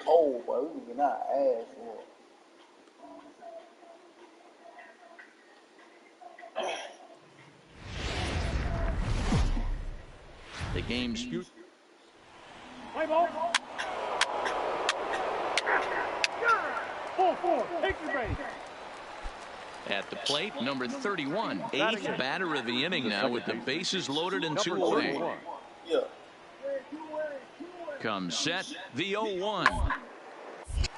Oh, boy, we can get our ass whooped. The game's future. Play ball. 4-4. Take your base. At the plate, number 31, eighth batter of the inning now with the bases loaded and 2 away. Yeah. Comes set, the 0-1.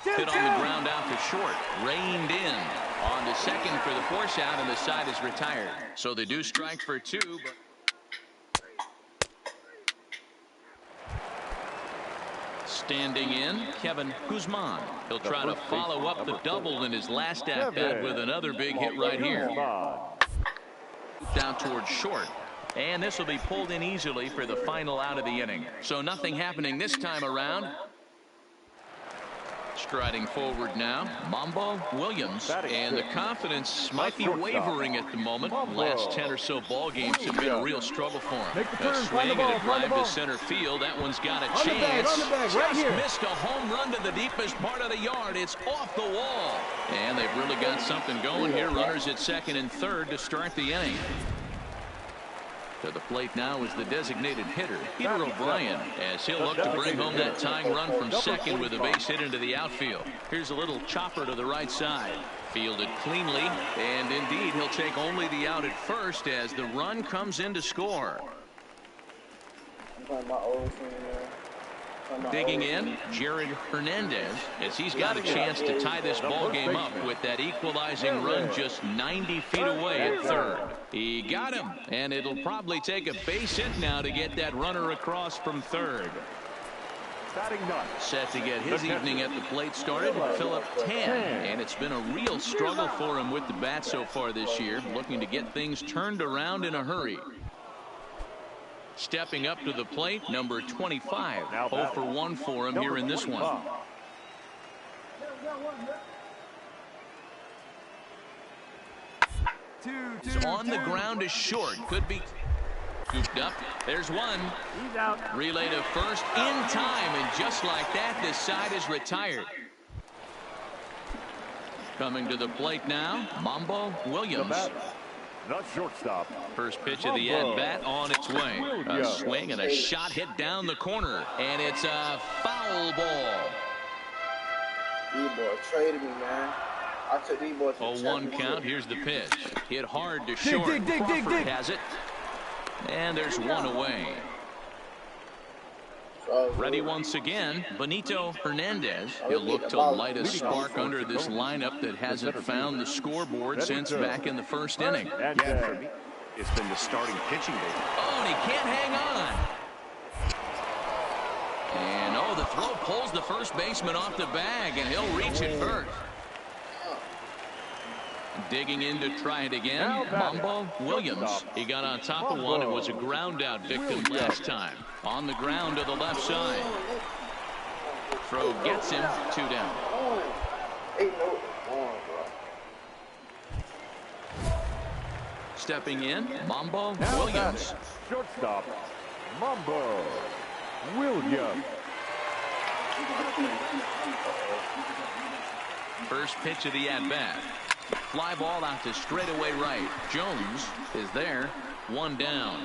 Hit on the ground out to short, reined in. On to second for the force out, and the side is retired. So they do strike for 2, but standing in, Kevin Guzman. He'll try to follow up the double in his last at-bat with another big hit right here. Down towards short. And this will be pulled in easily for the final out of the inning. So nothing happening this time around. Striding forward now, Mambo Williams, and the confidence might be wavering at the moment. Last 10 or so ball games have been a real struggle for him. A swing and a drive to center field. That one's got a chance. Just missed a home run to the deepest part of the yard. It's off the wall. And they've really got something going here. Runners at second and third to start the inning. To the plate now is the designated hitter, Peter O'Brien, as he'll look to bring home that tying run from second with a base hit into the outfield. Here's a little chopper to the right side. Fielded cleanly, and indeed he'll take only the out at first as the run comes in to score. Digging in, Jared Hernandez, as he's got a chance to tie this ball game up with that equalizing run just 90 feet away at third. He got him, and it'll probably take a base hit now to get that runner across from third. Set to get his evening at the plate started, Philip Tan, and it's been a real struggle for him with the bat so far this year, looking to get things turned around in a hurry. Stepping up to the plate, number 25. 0 for 1 for him here in this one. He's on the ground is short. Could be scooped up. There's one. He's out. Relay to first in time, and just like that, this side is retired. Coming to the plate now, Mambo Williams. The shortstop. First pitch of the at-bat on its way. A swing and a shot hit down the corner. And it's a foul ball. D-boy traded me, man. I took D-boy to 0-1 count. Here's the pitch. Hit hard to short. Crawford has it. And there's one away. Ready once again, Benito Hernandez. He'll look to light a spark under this lineup that hasn't found the scoreboard since back in the first inning. Yeah, for me, it's been the starting pitching game. Oh, and he can't hang on. And, oh, the throw pulls the first baseman off the bag, and he'll reach it first. Digging in to try it again, Mambo Williams. He got on top of one and was a ground out victim last time. On the ground to the left side. Throw gets him, 2 down. Stepping in, Mambo Williams. Shortstop, Mambo Williams. First pitch of the at-bat. Fly ball out to straightaway right. Jones is there. 1 down.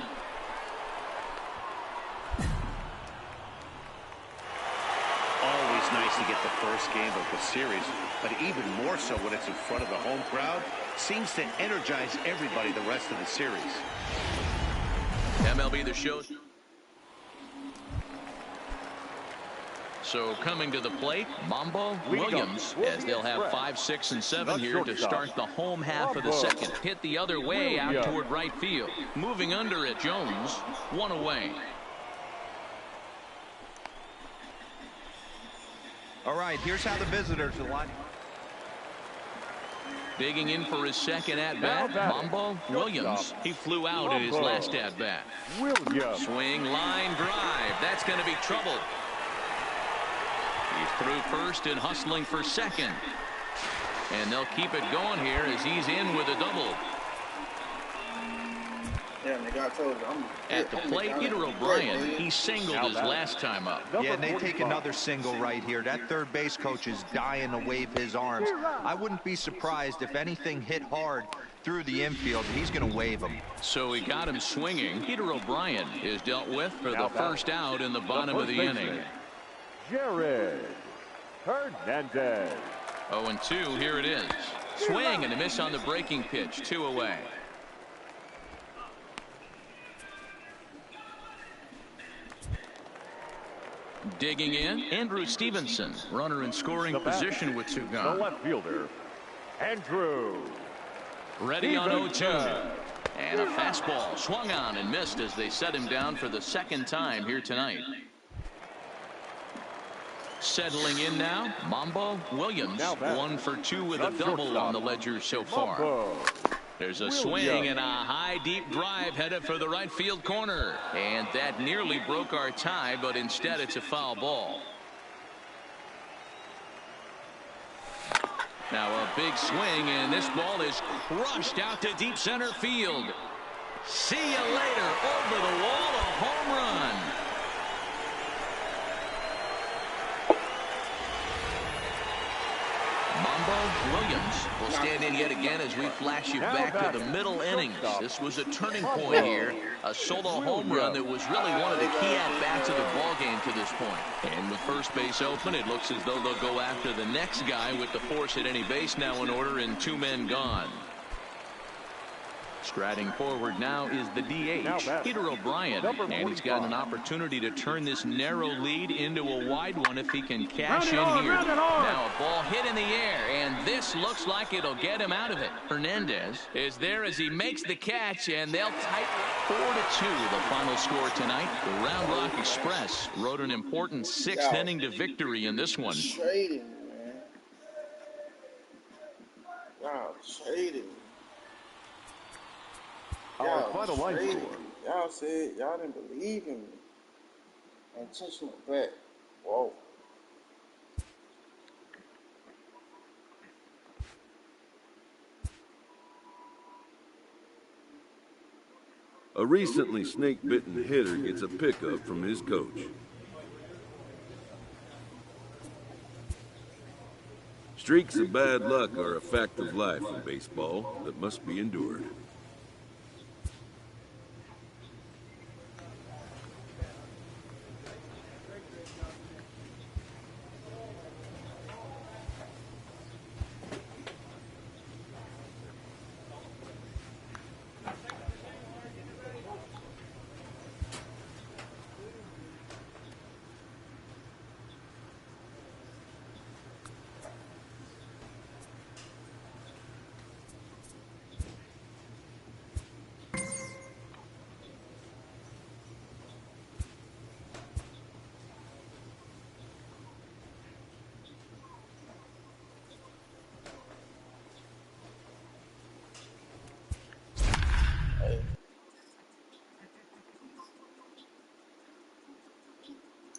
Always nice to get the first game of the series, but even more so when it's in front of the home crowd. Seems to energize everybody the rest of the series. MLB The Show. So coming to the plate, Mambo Williams, as they'll have 5, 6, and 7 here to start the home half of the second. Hit the other way out toward right field. Moving under it, Jones, 1 away. All right, here's how the visitors are lining. Digging in for his second at-bat, Mambo Williams. He flew out in his last at-bat. Swing, line, drive. That's going to be trouble. He's through first and hustling for second. And they'll keep it going here as he's in with a double. Yeah, nigga, I told you. At the plate, Peter O'Brien. He singled his last time up. Yeah, and they take another single right here. That third base coach is dying to wave his arms. I wouldn't be surprised if anything hit hard through the infield. He's going to wave him. So he got him swinging. Peter O'Brien is dealt with for the first out in the bottom of the inning. Jared Hernandez. 0-2, here it is. Swing and a miss on the breaking pitch. 2 away. Digging in, Andrew Stevenson, runner in scoring position with 2 The gone. left fielder, Andrew. Ready on Stevenson. 0-2. And a fastball swung on and missed as they set him down for the second time here tonight. Settling in now, Mambo Williams. 1 for 2 with a double on the ledger so far. Mambo There's a swing and a high deep drive headed for the right field corner. And that nearly broke our tie, but instead it's a foul ball. Now a big swing, and this ball is crushed out to deep center field. See you later. Over the wall, a home run. Mambo Williams will stand in yet again as we flash you back to the middle innings. This was a turning point here. A solo home run that was really one of the key at-bats of the ball game to this point. And with first base open, it looks as though they'll go after the next guy with the force at any base now in order and 2 men gone. Striding forward now is the DH, Peter O'Brien, and he's got an opportunity to turn this narrow lead into a wide one if he can cash in here. Now a ball hit in the air, and this looks like it'll get him out of it. Hernandez is there as he makes the catch, and they'll tie 4-2 the final score tonight. The Round Rock Express rode an important 6th inning to victory in this one. Trading, man. Y'all trading. Our final line traded score. me. Y'all said y'all didn't believe in me. Intentional bet. Whoa. A recently snake-bitten hitter gets a pickup from his coach. Streaks of bad luck are a fact of life in baseball that must be endured.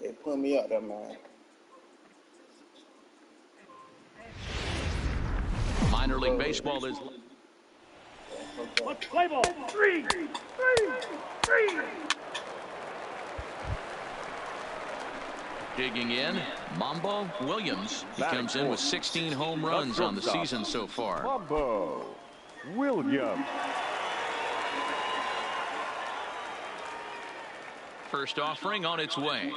They put me up there, man. Minor League Baseball is... Let's play ball. 3. Digging in, Mambo Williams. He comes in with 16 home runs on the season so far. Mambo Williams. First offering on its way.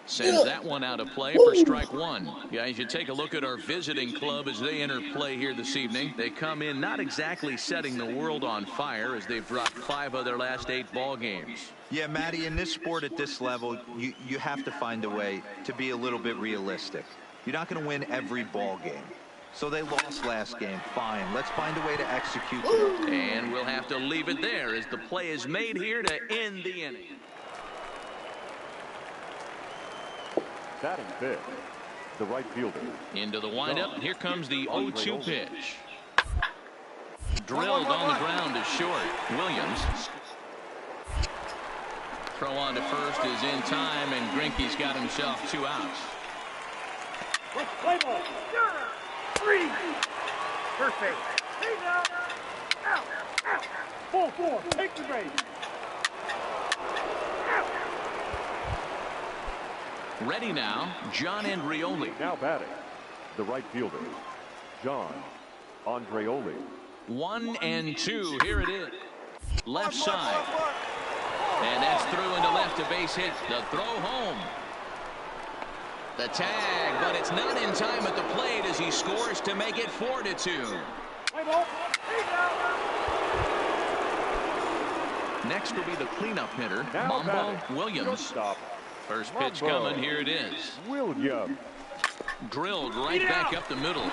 Sends that one out of play for strike 1. Guys, you take a look at our visiting club as they enter play here this evening. They come in not exactly setting the world on fire as they've dropped 5 of their last 8 ball games. Yeah, Matty, in this sport at this level, you have to find a way to be a little bit realistic. You're not going to win every ball game. So they lost last game. Fine. Let's find a way to execute today. And we'll have to leave it there as the play is made here to end the inning. Batting fifth, the right fielder. Into the windup. Here comes the 0-2 pitch. Drilled on the ground is short. Williams. Throw on to first is in time, and Greinke's got himself 2 outs. Let's play ball. 3. First base. Out. Full force. Take the base. Ready now, John Andreoli. Now batting, the right fielder, John Andreoli. 1 and 2. Here it is. Left side. And that's through into left, a base hit. The throw home. The tag, but it's not in time at the plate as he scores to make it 4-2. Next will be the cleanup hitter, Mambo Williams. First pitch coming, here it is. Williams. Drilled right back up the middle.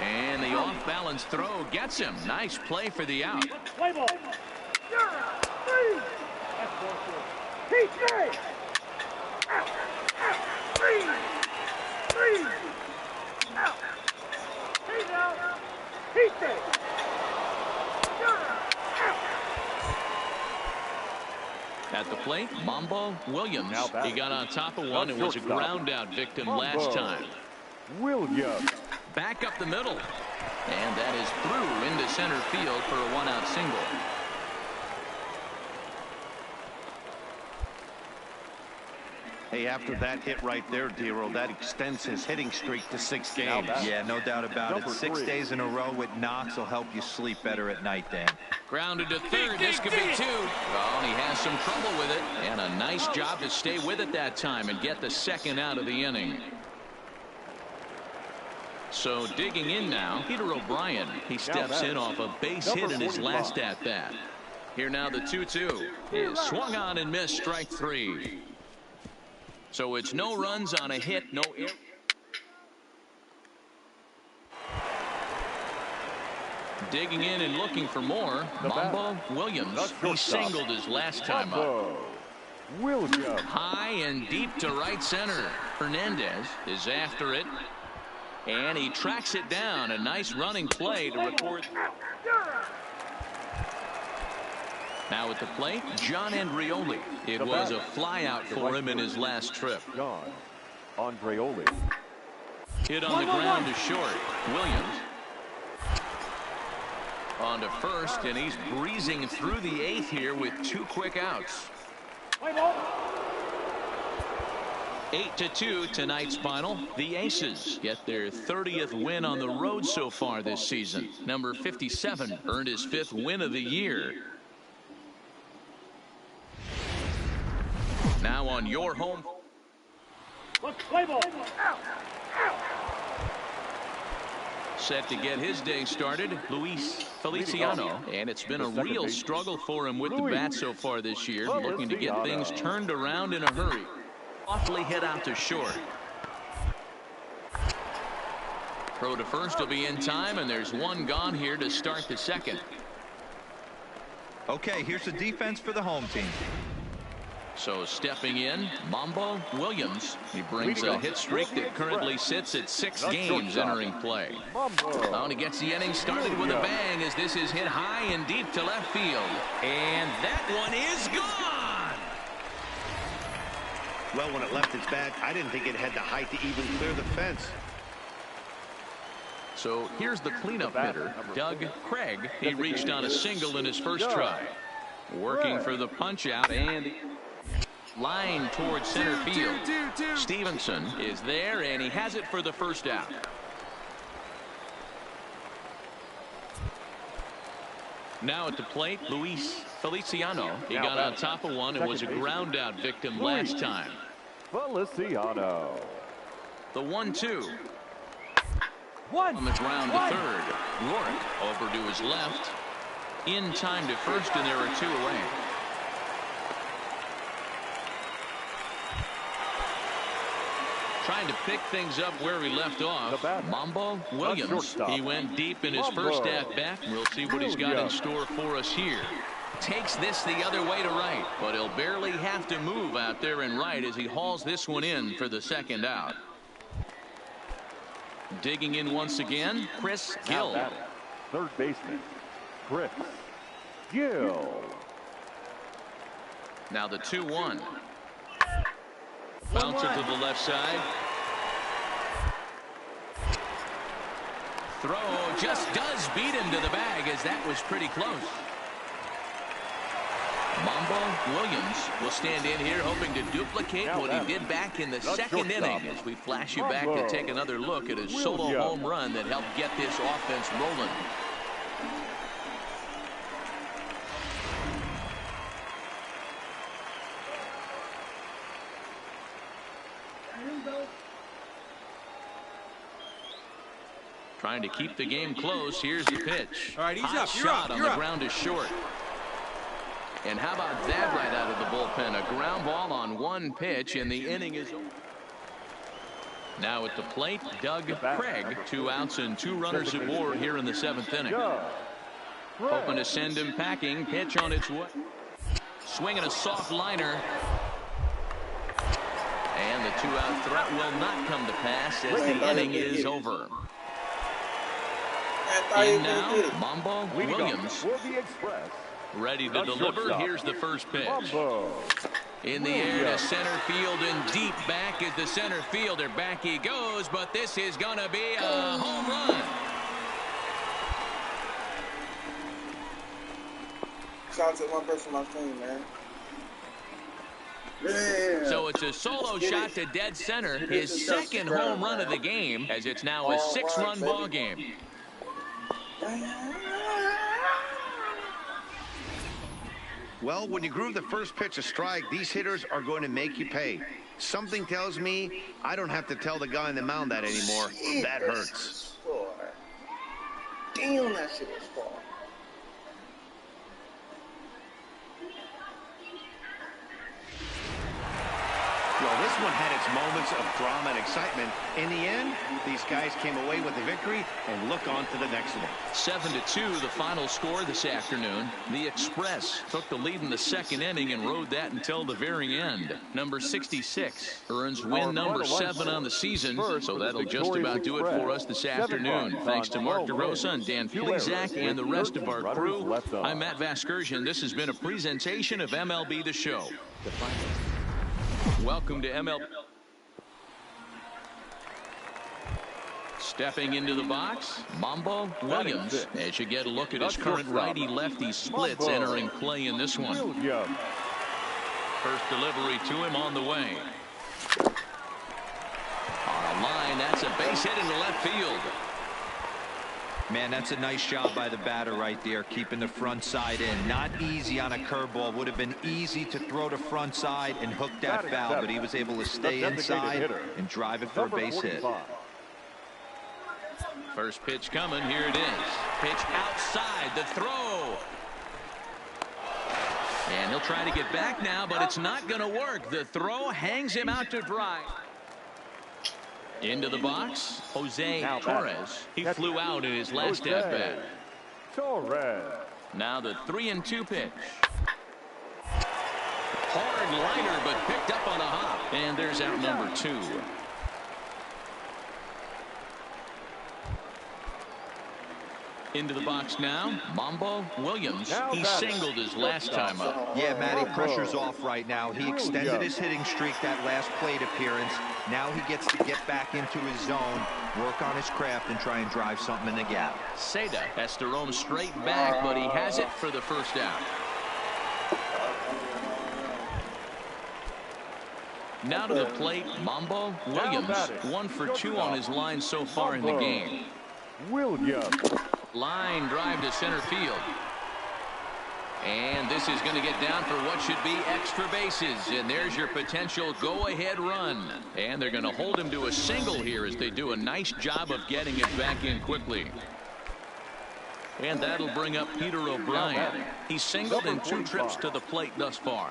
And the off-balance throw gets him. Nice play for the out. Play ball. That's ball four. Heat out. Three. Out. Heat out. Heat day. At the plate, Mambo Williams. He got on top of one and was a ground out victim last time. Williams. Back up the middle. And that is through into center field for a one-out single. Hey, after that hit right there, Dero, that extends his hitting streak to 6 games. Yeah, no doubt about it. 6 days in a row with knocks will help you sleep better at night, Dan. Grounded to third. This could be 2. Oh, and he has some trouble with it. And a nice job to stay with it that time and get the second out of the inning. So digging in now, Peter O'Brien. He steps in off a base hit in his last at-bat. Here now the 2-2 is swung on and missed, strike 3. So it's no runs on a hit, no error. Digging in and looking for more, Mambo Williams. He singled his last time up. Williams. High and deep to right center. Hernandez is after it. And he tracks it down. A nice running play to record. Now at the plate, John Andreoli. It was a fly out for him in his last trip. John Andreoli. Hit on the ground to short. Williams on to first, and he's breezing through the 8th here with 2 quick outs. 8-2 tonight's final. The Aces get their 30th win on the road so far this season. Number 57 earned his 5th win of the year. Now on your home. Play ball. Set to get his day started, Luis Feliciano. And it's been a real struggle for him with the bat so far this year. Looking to get things turned around in a hurry. Awfully hit out to short. Throw to first will be in time, and there's one gone here to start the second. Okay, here's the defense for the home team. So stepping in, Mambo Williams. He brings a hit streak that currently sits at 6 games entering play. Oh, and he gets the inning started with a bang as this is hit high and deep to left field. And that one is gone. Well, when it left its bat, I didn't think it had the height to even clear the fence. So here's the cleanup hitter, Doug Craig. He reached on a single in his first try. Working for the punch out and line towards center field. Stevenson is there, and he has it for the first out. Now at the plate, Luis Feliciano. He got on top of one and was a ground out victim last time. Feliciano. The 1-2. On the ground to third. Rourke over to his left. In time to first, and there are 2 away. Trying to pick things up where he left off. Mambo Williams. He went deep in his first at-bat. We'll see what he's got in store for us here. Takes this the other way to right, but he'll barely have to move out there in right as he hauls this one in for the second out. Digging in once again, Chris Gill. Third baseman, Chris Gill. Now the 2-1. Bouncer to the left side. throw just does beat him to the bag, as that was pretty close. Mambo Williams will stand in here hoping to duplicate what he did back in the second inning, as we flash you back to take another look at his solo home run that helped get this offense rolling. Trying to keep the game close. Here's the pitch. All right, he's Hot up. shot on the ground is short. And how about that right out of the bullpen? A ground ball on one pitch, and the inning is over. Now at the plate, Doug Craig. 2 outs and 2 runners aboard here in the 7th inning. Hoping to send him packing. Pitch on its way. Swinging a soft liner. And the 2-out threat will not come to pass as the inning is over. In now, Mambo Williams. Ready to deliver. Here's the first pitch. In the air to center field and deep back is the center fielder. Back he goes, but this is going to be a home run. Shout out to one person on my team, man. Yeah. So it's a solo shot to dead center. His second home run of the game, as it's now a 6-run ball game. Well, when you groove the first pitch a strike, these hitters are going to make you pay. Something tells me I don't have to tell the guy on the mound that anymore. That hurts. Damn, that shit was far. Well, this one had its moments of drama and excitement. In the end, these guys came away with the victory and look on to the next one. 7-2, the final score this afternoon. The Express took the lead in the second inning and rode that until the very end. Number 66 earns win number 7 on the season, so that'll just about do it for us this afternoon. Thanks to Mark DeRosa and Dan Plesac and the rest of our crew. I'm Matt Vasgersian. This has been a presentation of MLB The Show. Welcome to MLB. Stepping into the box, Mambo Williams. As you get a look at his current righty-lefty splits entering play in this one. First delivery to him on the way. On a line, that's a base hit into left field. Man, that's a nice job by the batter right there, keeping the front side in. Not easy on a curveball. Would have been easy to throw the front side and hook that foul, but he was able to stay inside and drive it for a base hit. First pitch coming. Here it is. Pitch outside. The throw. And he'll try to get back now, but it's not going to work. The throw hangs him out to dry. Into the box, Jose Torres. He flew out in his last at-bat. Now the 3-2 pitch. Hard liner, but picked up on a hop. And there's out number 2. Into the box now, Mambo Williams. He singled his last time up. Yeah, Matty, pressure's off right now. He extended his hitting streak that last plate appearance. Now he gets to get back into his zone, work on his craft, and try and drive something in the gap. Seda has to roam straight back, but he has it for the first out. Now to the plate, Mambo Williams. 1 for 2 on his line so far in the game. Line drive to center field. And this is going to get down for what should be extra bases. And there's your potential go-ahead run. And they're going to hold him to a single here as they do a nice job of getting it back in quickly. And that'll bring up Peter O'Brien. He's singled in 2 trips to the plate thus far.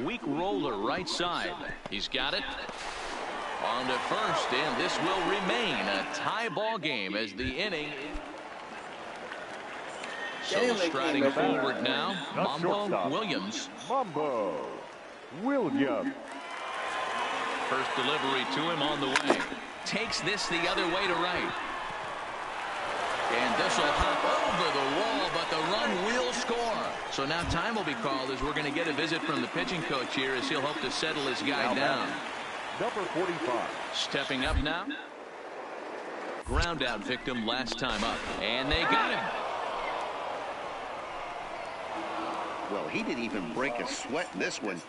Weak roller right side. He's got it. On to first, and this will remain a tie ball game as the inning. So striding forward now, Mambo Williams. First delivery to him on the way. Takes this the other way to right. And this will hop over the wall, but the run will score. So now time will be called as we're going to get a visit from the pitching coach here as he'll hope to settle his guy down. Number 45. Stepping up now, ground out victim last time up. And they got him. Well, he didn't even break a sweat in this one.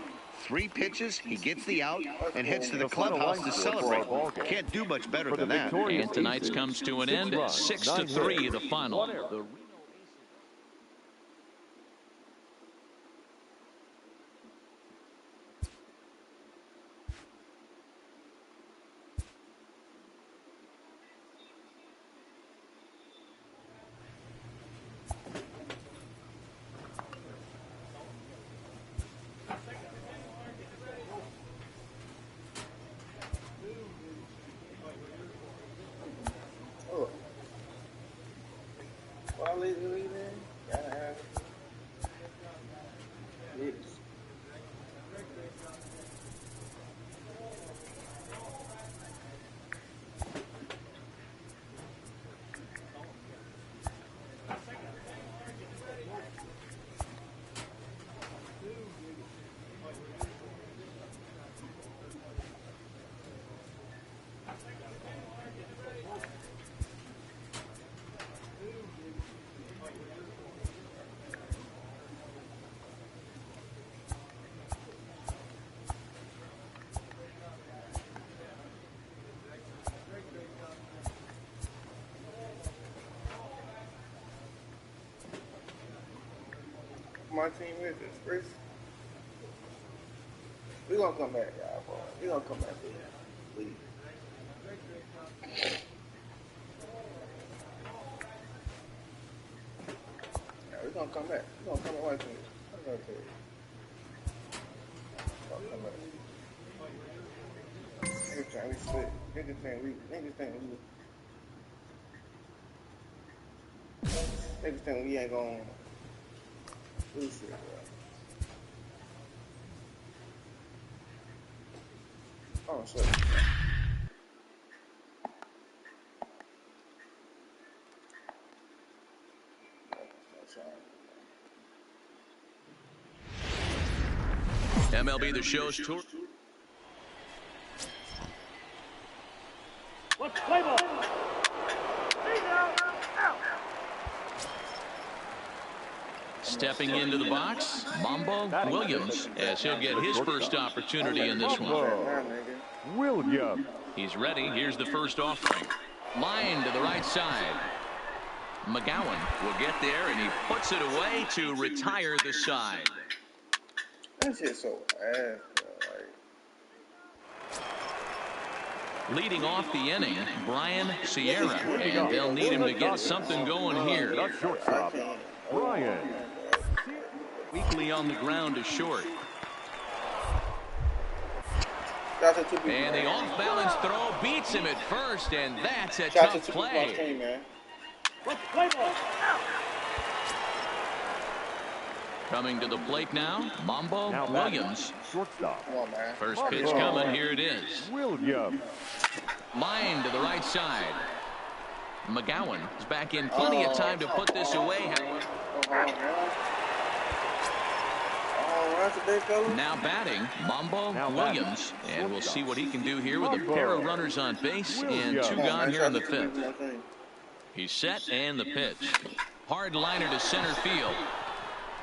3 pitches, he gets the out and heads to the clubhouse to celebrate. Can't do much better than that. And tonight's comes to an end. 6-3 the final. My team is this, Chris. We gonna come back, y'all, bro. We gonna come back, please. Yeah, we gonna come back. We gonna come back, my team. I'm gonna tell you. Come back. Niggas think we split. Niggas think we ain't gonna. Shit, bro. Oh, shit. MLB The Show's tour. Let's play ball. Stepping into the box, Mambo Williams, as he'll get his first opportunity in this one. Williams. He's ready. Here's the first offering. Line to the right side. McGowan will get there, and he puts it away to retire the side. That shit's so ass, bro. Leading off the inning, Brian Sierra, and they'll need him to get something going here. Not shortstop. Brian. Weakly on the ground to short. And the off-balance throw beats him at first, and that's a tough play. Let's play ball. Coming to the plate now, Mambo Williams. Shortstop. Come on, man. First pitch coming, here it is. Williams. Line to the right side. McGowan is back in plenty of time to put this away. Now batting, Mambo Williams. And we'll see what he can do here with a pair of runners on base and 2 gone here in the 5th. He's set and the pitch. Hard liner to center field.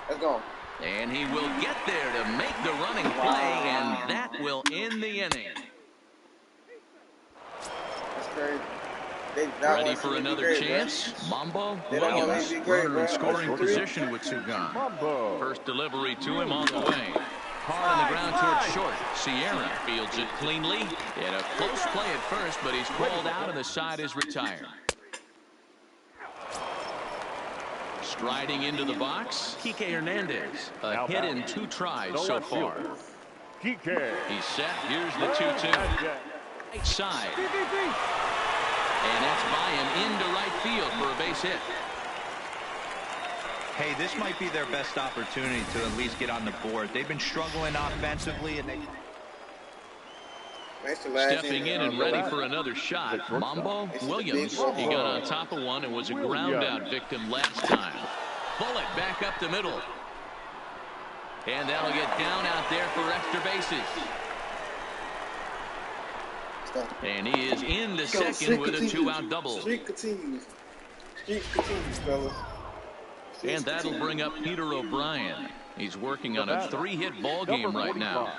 Let's go. And he will get there to make the running play, and that will end the inning. That's crazy. Ready for another chance? Mambo Williams, runner in scoring position with 2 gone. First delivery to him on the way. Hard on the ground towards short. Sierra fields it cleanly. And a close play at first, but he's called out and the side is retired. Striding into the box, Kike Hernandez. A hit in 2 tries so far. Kike. He's set. Here's the 2-2. Right side. And that's by him into right field for a base hit. Hey, this might be their best opportunity to at least get on the board. They've been struggling offensively, and they... Stepping in and ready for another shot, Mambo Williams. He got on top of one and was a ground-out victim last time. Bullet back up the middle. And that'll get down out there for extra bases. And he is in the second with a 2-out double. Streak continues. Streak continues, fellas. And that'll bring up Peter O'Brien. He's working on a 3-hit ball game right now.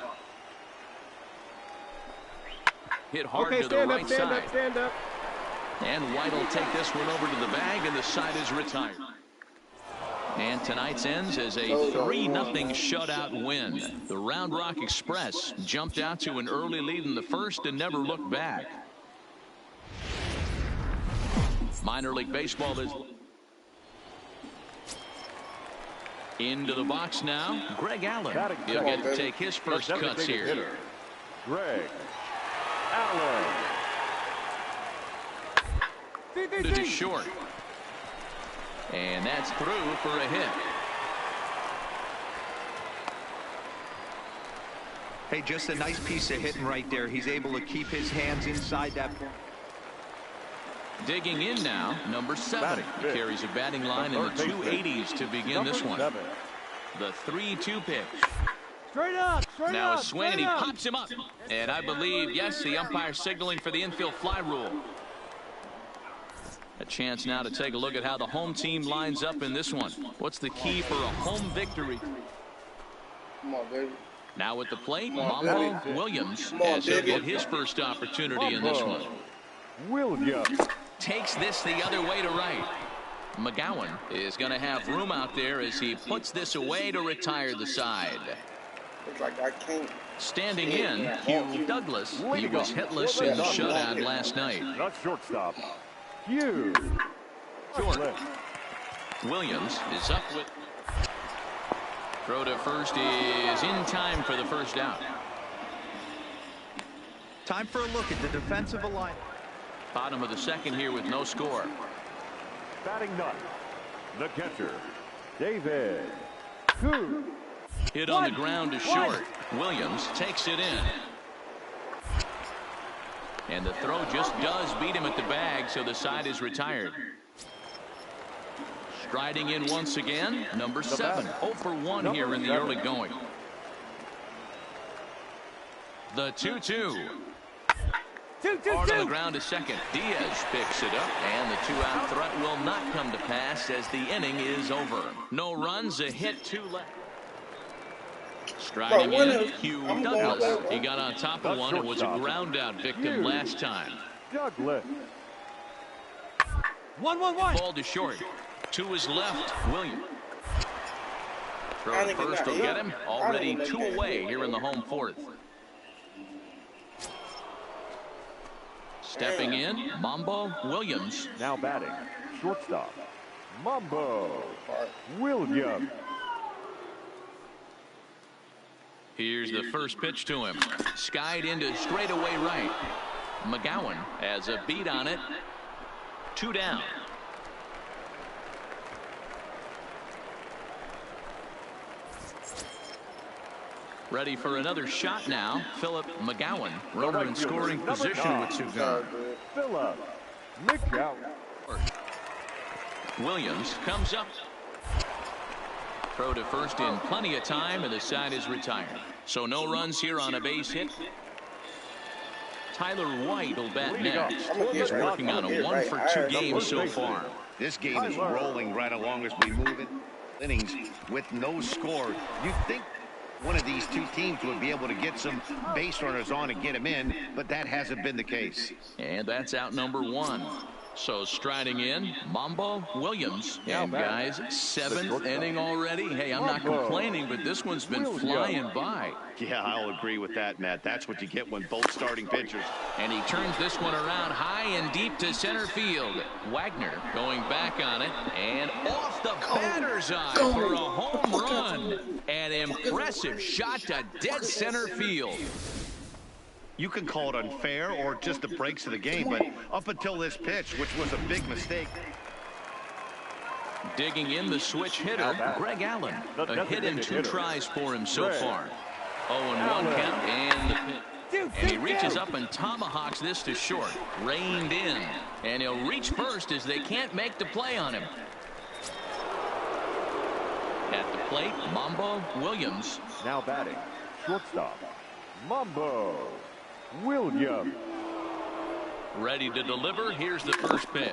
Hit hard to the right side. Stand up. And White will take this one over to the bag, and the side is retired. And tonight's ends as a 3-0 shutout win. The Round Rock Express jumped out to an early lead in the first and never looked back. Minor League Baseball is into the box now. Greg Allen. He'll get to take his first cuts here. Greg Allen. To short. And that's through for a hit. Hey, just a nice piece of hitting right there. He's able to keep his hands inside that point. Digging in now, number 7. He carries a batting line in the 280s to begin this one. The 3-2 pitch. Straight up. Now a swing, and he pops him up. And I believe, yes, the umpire signaling for the infield fly rule. A chance now to take a look at how the home team lines up in this one. What's the key for a home victory? Come on, baby. Now at the plate, Mambo Williams as he'll get his first opportunity in this one. Williams takes this the other way to right. McGowan is going to have room out there as he puts this away to retire the side. Looks like I can't. Standing in, Hugh Douglas. He was hitless in the shutout last night. Not shortstop. Hugh. Short. Williams is up with. Throw to first is in time for the first out. Time for a look at the defensive alignment. Bottom of the second here with no score. Batting ninth, the catcher, David Coop. Hit on the ground to short. Williams takes it in. And the throw just does beat him at the bag, so the side is retired. Striding in once again, number 7. 0 for 1 here in the early going. The 2-2. Hard on the ground to second. Diaz picks it up, and the 2-out threat will not come to pass as the inning is over. No runs, a hit, 2 left. Striding in, Hugh Douglas. He got on top of one and was a ground-out victim last time. Douglas. 1-1-1. Ball to short. To his left, Williams. Throw to first will get him. Already 2 away here in the home fourth. Stepping in, Mambo Williams. Now batting, shortstop, Mambo Williams. Here's the first pitch to him. Skied into straightaway right. McGowan has a beat on it. 2 down. Ready for another shot now. Philip McGowan, runner in scoring position with 2 guns. Philip McGowan. Williams comes up. Throw to first in plenty of time, and the side is retired. So no runs here on a base hit. Tyler White will bat next. He's working on a 1-for-2 game so far. This game is rolling right along as we move in innings with no score. You'd think one of these 2 teams would be able to get some base runners on and get them in, but that hasn't been the case. And that's out number 1. So striding in, Mambo Williams. And guys, 7th inning already. Hey, I'm not complaining, but this one's been flying by. Yeah, I'll agree with that, Matt. That's what you get when both starting pitchers. And he turns this one around high and deep to center field. Wagner going back on it and off the batter's eye for a home run. An impressive shot to dead center field. You can call it unfair or just the breaks of the game, but up until this pitch, which was a big mistake. Digging in the switch hitter, Greg Allen. A hit in 2 tries for him so far. 0-1 count and the pitch. And he reaches up and tomahawks this to short. Reined in. And he'll reach first as they can't make the play on him. At the plate, Mambo Williams. Now batting, shortstop, Mambo Williams. Ready to deliver. Here's the first pitch.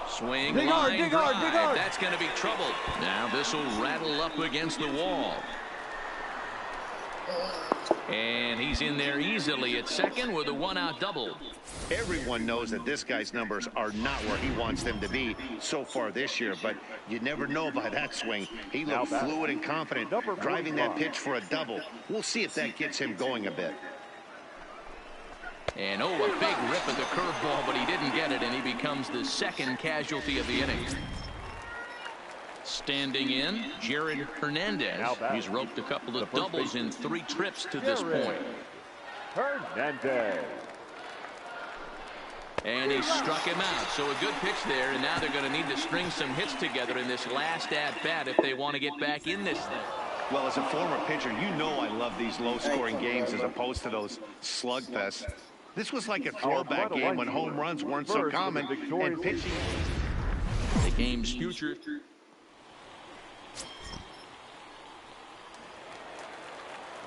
Swing, Dig hard, line dig drive. hard, dig hard. That's going to be trouble. Now this will rattle up against the wall. And he's in there easily at second with a one-out double. Everyone knows that this guy's numbers are not where he wants them to be so far this year, but you never know by that swing. He looked fluid and confident, driving that pitch for a double. We'll see if that gets him going a bit. And, oh, a big rip at the curveball, but he didn't get it, and he becomes the second casualty of the inning. Standing in, Jared Hernandez. He's roped a couple of doubles in 3 trips to this point. Hernandez. And he struck him out. So a good pitch there, and now they're going to need to string some hits together in this last at-bat if they want to get back in this thing. Well, as a former pitcher, you know I love these low-scoring games as opposed to those slugfests. This was like a throwback game when home runs weren't so common and pitching. The game's future.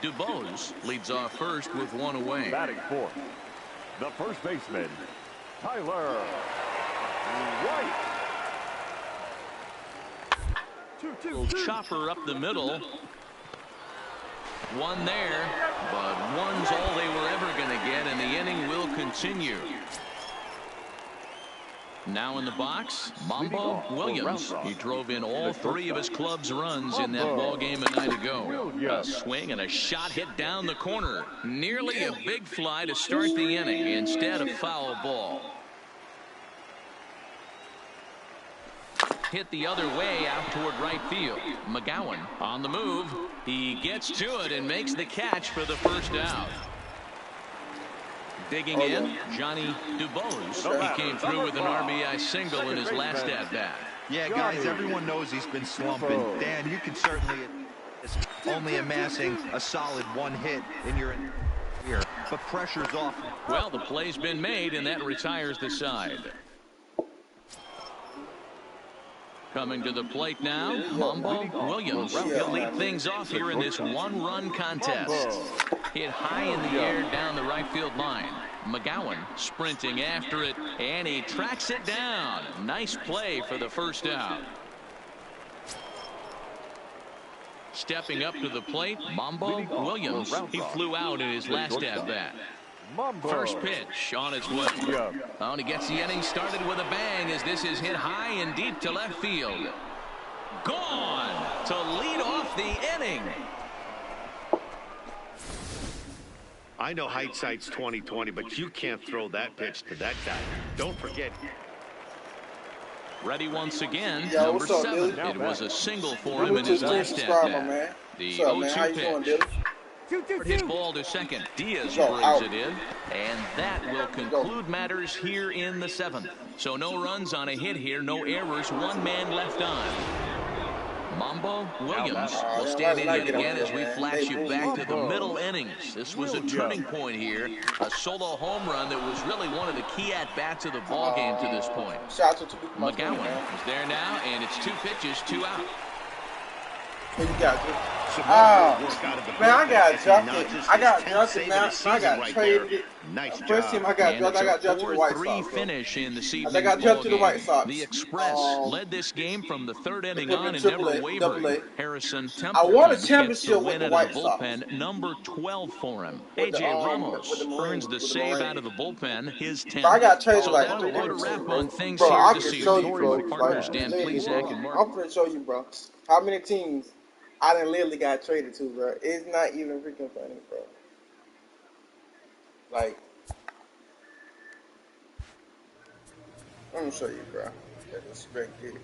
DuBose leads off first with 1 away. Batting fourth, the first baseman, Tyler White. 2-2. Chopper up the middle. One there, but one's all they were ever going to get, and the inning will continue. Now in the box, Mambo Williams. He drove in all 3 of his club's runs in that ball game a night ago. A swing and a shot hit down the corner. Nearly a big fly to start the inning. Instead, a foul ball. Hit the other way out toward right field. McGowan on the move. He gets to it and makes the catch for the first out. Digging in, Johnny DuBose. He came through with an RBI single in his last at-bat. Yeah, guys, everyone knows he's been slumping. Dan, you can certainly only amassing a solid 1 hit in your year, but pressure's off. Well, the play's been made, and that retires the side. Coming to the plate now, Mambo Williams. He'll lead things off here in this 1-run contest. Hit high in the air down the right field line. McGowan sprinting after it, and he tracks it down. Nice play for the first out. Stepping up to the plate, Mambo Williams. He flew out in his last at-bat. First pitch on its way. Oh, and he gets the inning started with a bang as this is hit high and deep to left field. Gone to lead off the inning. I know hindsight's 20/20, but you can't throw that pitch to that guy. Don't forget. Ready once again, Yo, number what's up, 7. dude? It was a single for him in his last at-bat. The 0-2 pitch. Hit ball to second. Diaz brings it in, and that will conclude matters here in the 7th. So no runs on a hit here, no errors, 1 man left on. Mambo Williams will stand in yet again as we flash you back to the middle innings. This was a turning point here, a solo home run that was really one of the key at-bats of the ball game to this point. McGowan is there now, and it's 2 pitches, 2 out. Here you got it. Man, I got drafted. I got drafted, man. I got traded. Nice First team I got drafted. I got drafted to the White 4-3 Sox. finish in the season. I got drafted to the White Sox. The Express led this game from the 3rd inning on and Triple never A, wavered. Double A. Harrison I Temple won a gets championship the with win the out White of the Sox. bullpen, number 12 for him. With the, A.J. Ramos with the Marines, earns the with the save Marines. out of the bullpen, his 10th. Bro, I got traded So like that'll 3 put a different wrap teams, on bro. things Bro, here I this can season. show you, bro. Partners Like, Dan literally, Plesac and Mark. I'm finna show you, bro. How many teams I done literally got traded to, bro. It's not even freaking funny, bro. Like, I'm gonna show you, bro. That's right here.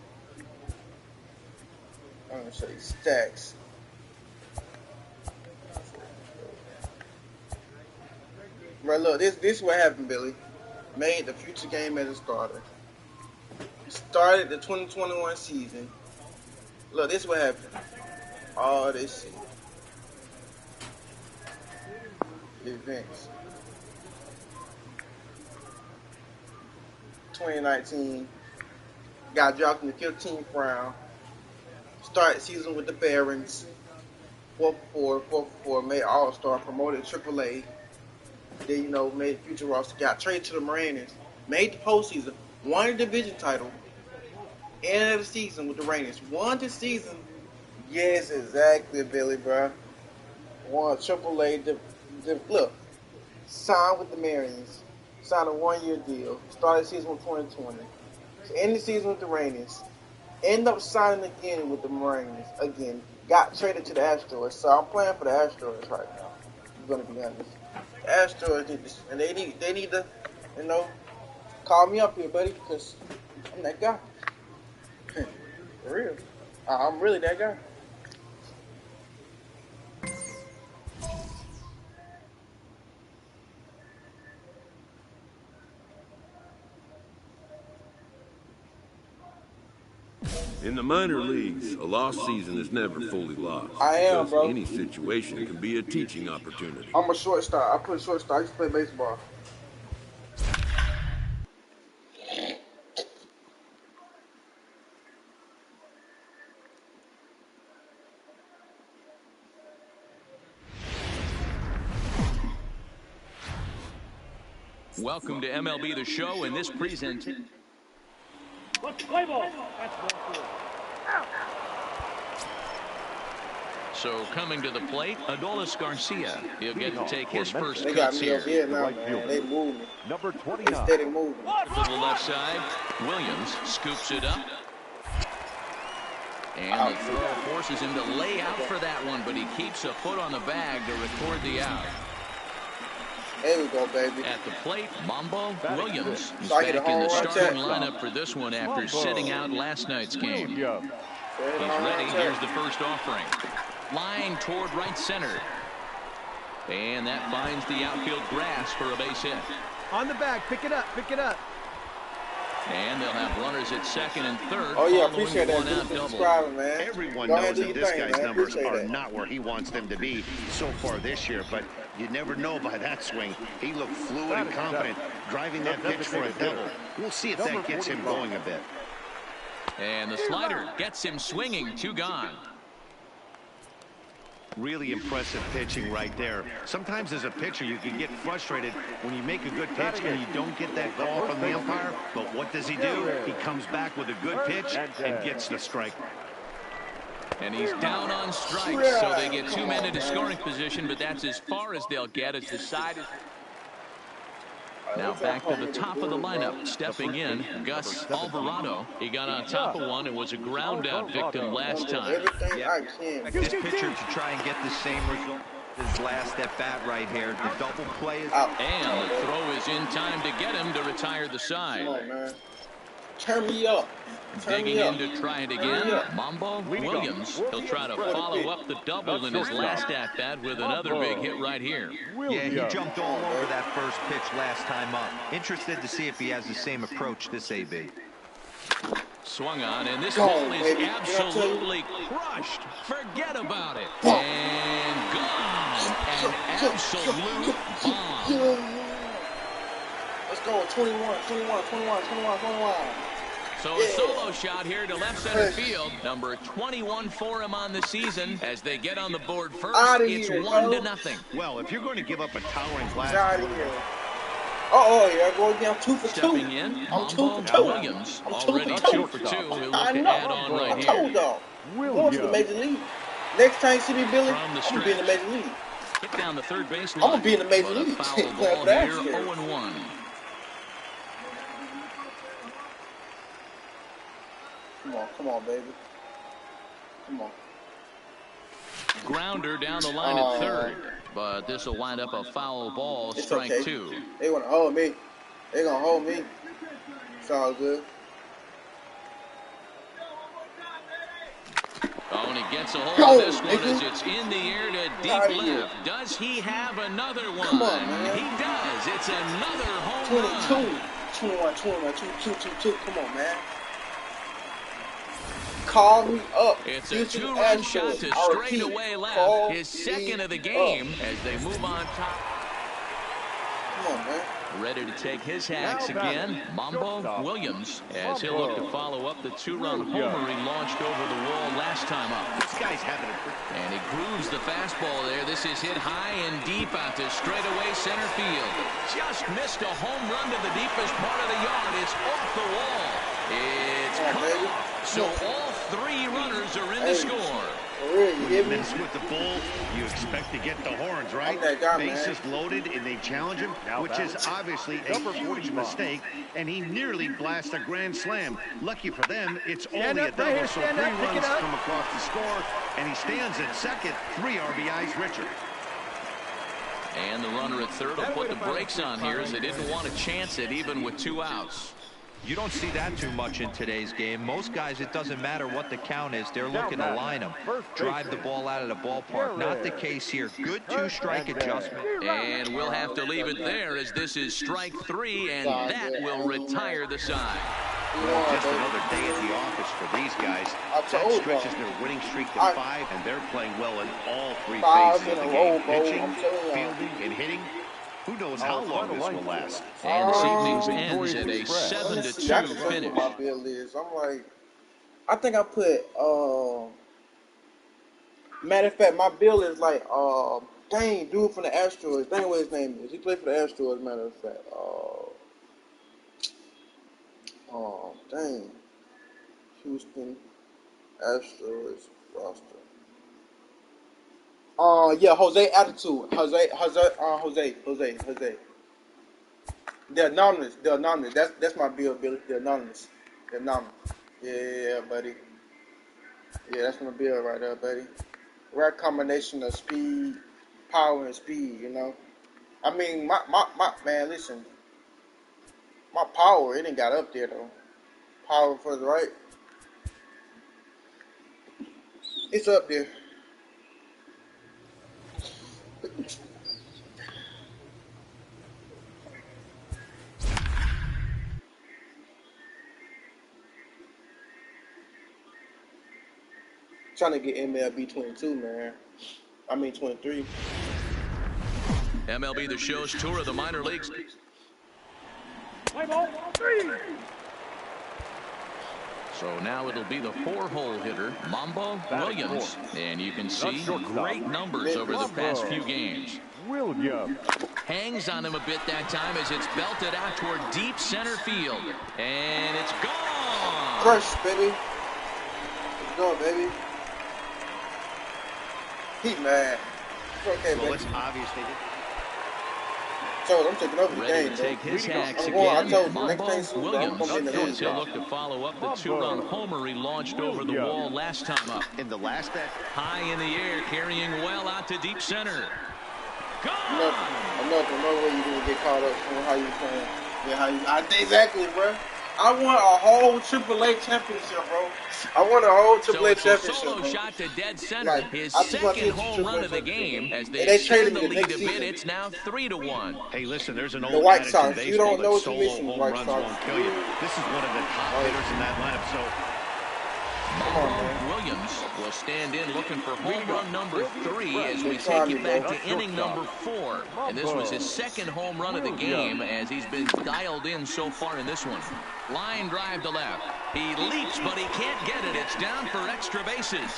I'm gonna show you stacks. Bro, look, this is what happened, Billy. Made the future game as a starter. Started the 2021 season. Look, this is what happened. All this shit. Events. 2019. Got dropped in the 15th round. Started season with the Barons. 4-4, made All-Star, promoted to AAA. Then, made future roster. Got traded to the Mariners. made the postseason, won a division title, end of the season with the Rangers. Won the season. Yes, exactly, Billy, bro. Won AAA. Look, signed with the Mariners. Signed a 1-year deal. Started the season with 2020. So end the season with the Rangers. End up signing again with the Mariners again. Got traded to the Astros. So I'm playing for the Astros right now. I'm gonna be honest. The Astros need this, and they need to, call me up here, buddy, because I'm that guy. For real. I'm really that guy. In the minor leagues, a lost season is never fully lost. I am, because bro. Any situation can be a teaching opportunity. I'm a shortstop. I put shortstop. I used to play baseball. Welcome to MLB The Show, and this presentation. Let's play ball. That's ball 4. So coming to the plate, Adolis Garcia. He'll get to take his first They got cuts me here. up here now, Right man. fielder. They move me. Number They 29. steady moving. To the left side, Williams scoops it up. And the throw forces him to lay out for that one, but he keeps a foot on the bag to record the out. There we go, baby. At the plate, Mambo Williams is So I back get a in the home run starting check. lineup for this one after sitting out last night's game. Williams. He's ready. Here's the first offering. Line toward right center. And that finds the outfield grass for a base hit. On the bag. Pick it up. Pick it up. And they'll have runners at second and third. Oh, yeah, following appreciate that. one Thanks out for double. subscribing, man. Everyone Go ahead knows and do that your this thing, guy's man. numbers Appreciate are that. not where he wants them to be so far this year, but you never know by that swing. He looked fluid and confident, driving that pitch for a double. We'll see if that gets him going a bit. And the slider gets him swinging. 2 gone. Really impressive pitching right there. Sometimes as a pitcher, you can get frustrated when you make a good pitch and you don't get that call from the umpire. But what does he do? He comes back with a good pitch and gets the strike. And he's down on strikes, so they get 2 men into scoring position, but that's as far as they'll get as the side is. Now back to the top of the lineup. Stepping in, Gus Alvarado. He got on top of one and was a ground out victim last time. Everything I can. This pitcher to try and get the same result as last at bat right here. The double play is Out. And the throw is in time to get him to retire the Come side. on, man. Turn me up. Turn Digging me up. in to try it again, Mambo Williams. He'll try to follow up the double in his last at-bat with another big hit right here. Yeah, he jumped all over that first pitch last time up. Interested to see if he has the same approach this AB. Swung on, and this Go, ball is baby. absolutely crushed. Forget about it. And gone. An absolute bomb. Let's go. 21. So a solo shot here to left center field. Number 21 for him on the season. As they get on the board first, Outta it's here, 1-0. Well, if you're going to give up a towering Get out blast, of here. Oh, yeah, go again. I'm 2 for 2. Stepping in, I'm 2 Mambo for 2. Williams. I'm 2 Already for 2 for 2. He'll look I to know. add on I right told here. y'all. Going to the major league. Next time you see me, Billy, From the I'm going to be in the stretch. major league. Hit down the third base line. I'm gonna be in the major But a leagues. foul Playing ball for that here, shit. 0-1. Come on, baby. Come on. Grounder down the line at third. But this will wind up a foul ball, It's strike okay. 2. They want to hold me. They gonna hold me. It's all good. Oh, and he gets a hold Go, of this one nigga. as it's in the air to deep Outta here. left. Does he have another one? Come on, man. He does. It's another home 22. run. 21. 2. Come on, man. Call me up. It's a Houston 2-run Astros. shot to I repeat, straightaway left. call His second me of the up. game as they move on top. Come on, man. Ready to take his hacks again. Mambo Williams, as he'll look to follow up the two-run homer he launched over the wall last time up. This guy's having a... And he grooves the fastball there. This is hit high and deep out to straightaway center field. Just missed a home run to the deepest part of the yard. It's off the wall. It's caught. So all three runners are in to score. When you mess with the bull, you expect to get the horns, right? Bases loaded, and they challenge him, which is obviously a huge mistake, and he nearly blasts a grand slam. Lucky for them, it's only a double, so 3 runs come across the score, and he stands at second, 3 RBIs richer. And the runner at third will put the brakes on here as they didn't want to chance it even with 2 outs. You don't see that too much in today's game. Most guys, it doesn't matter what the count is. They're looking to line them, drive the ball out of the ballpark. Not the case here. Good 2-strike adjustment. And we'll have to leave it there as this is strike 3, and that will retire the side. Well, just another day at the office for these guys. That stretches their winning streak to 5, and they're playing well in all 3 phases of the game. Pitching, fielding, and hitting. Who knows how long this will last. And this evening's ends at a 7-2 finish. My bill is. I'm like, I think I put, matter of fact, my bill is like, dang, dude from the Astros. Dang what his name is. He played for the Astros, matter of fact. Dang. Houston Astros roster. Yeah, Jose Attitude. Jose. The anonymous. That's my bill, Billy. The anonymous. Yeah, buddy. Yeah, that's my bill right there, buddy. Right combination of speed, power, and speed. You know. I mean, my man. Listen. My power, it ain't got up there though. Power for the right. It's up there. Trying to get MLB 22, man. I mean 23. MLB The Show's tour of the minor leagues. Play ball 3. So now it'll be the 4-hole hitter, Mambo Williams. And you can see great numbers over the past few games. Williams hangs on him a bit that time as it's belted out toward deep center field. And it's gone. Crush, baby. Let's go, baby. He mad. Okay, well, baby. it's obvious they did. So I'm taking over the Ready game, to take his hacks I'm going, again. Mambo Williams, as he'll look to follow up the 2-run homer he launched over the wall last time up. In the last bet, high in the air, carrying well out to deep center. Gone! I'm not no way you're gonna get caught up on how you playing. Yeah, exactly, bro. I want a whole AAA championship, bro. I want a whole AAA championship. Solo bro. shot to dead center. Like, his I just want second to home run of the game as they they extend traded the me lead next a bit. season. It's now 3-1. hey, listen, there's an The old White adage Sox, in you don't baseball know what that you're solo missing, home White runs Sox. won't kill you. This is one of the top hitters in that lineup, so Mambo Williams will stand in looking for home run number 3 as we take you back to inning number 4. And this was his second home run of the game as he's been dialed in so far in this one. Line drive to left. He leaps, but he can't get it. It's down for extra bases.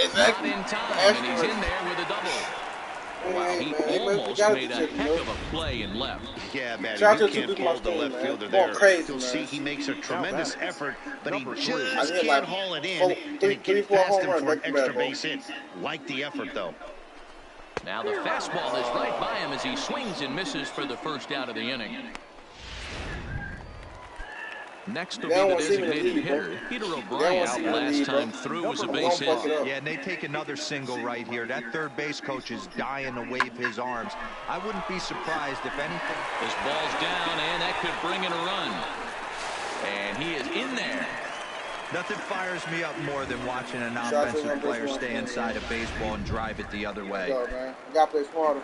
Exactly. Not in time, and he's in there with a double. Wow, he almost made a heck of a play and left. yeah, man, Shout you out to can't my fault the team, left man. fielder Going there. crazy, You'll man. see he makes a tremendous effort, but he just I hit can't like haul it in, four- and three- it gets four past home him runs for an back to extra back, base hit. Like the effort, though. Now the fastball is right by him as he swings and misses for the first out of the inning. Next will be the designated hitter, Peter O'Brien. Last time through was a base hit. Yeah, and they take another single right here. That third base coach is dying to wave his arms. I wouldn't be surprised if anything. This ball's down, and that could bring in a run. And he is in there. Nothing fires me up more than watching an offensive player stay inside a baseball and drive it the other way. Yo, man. You gotta play smarter.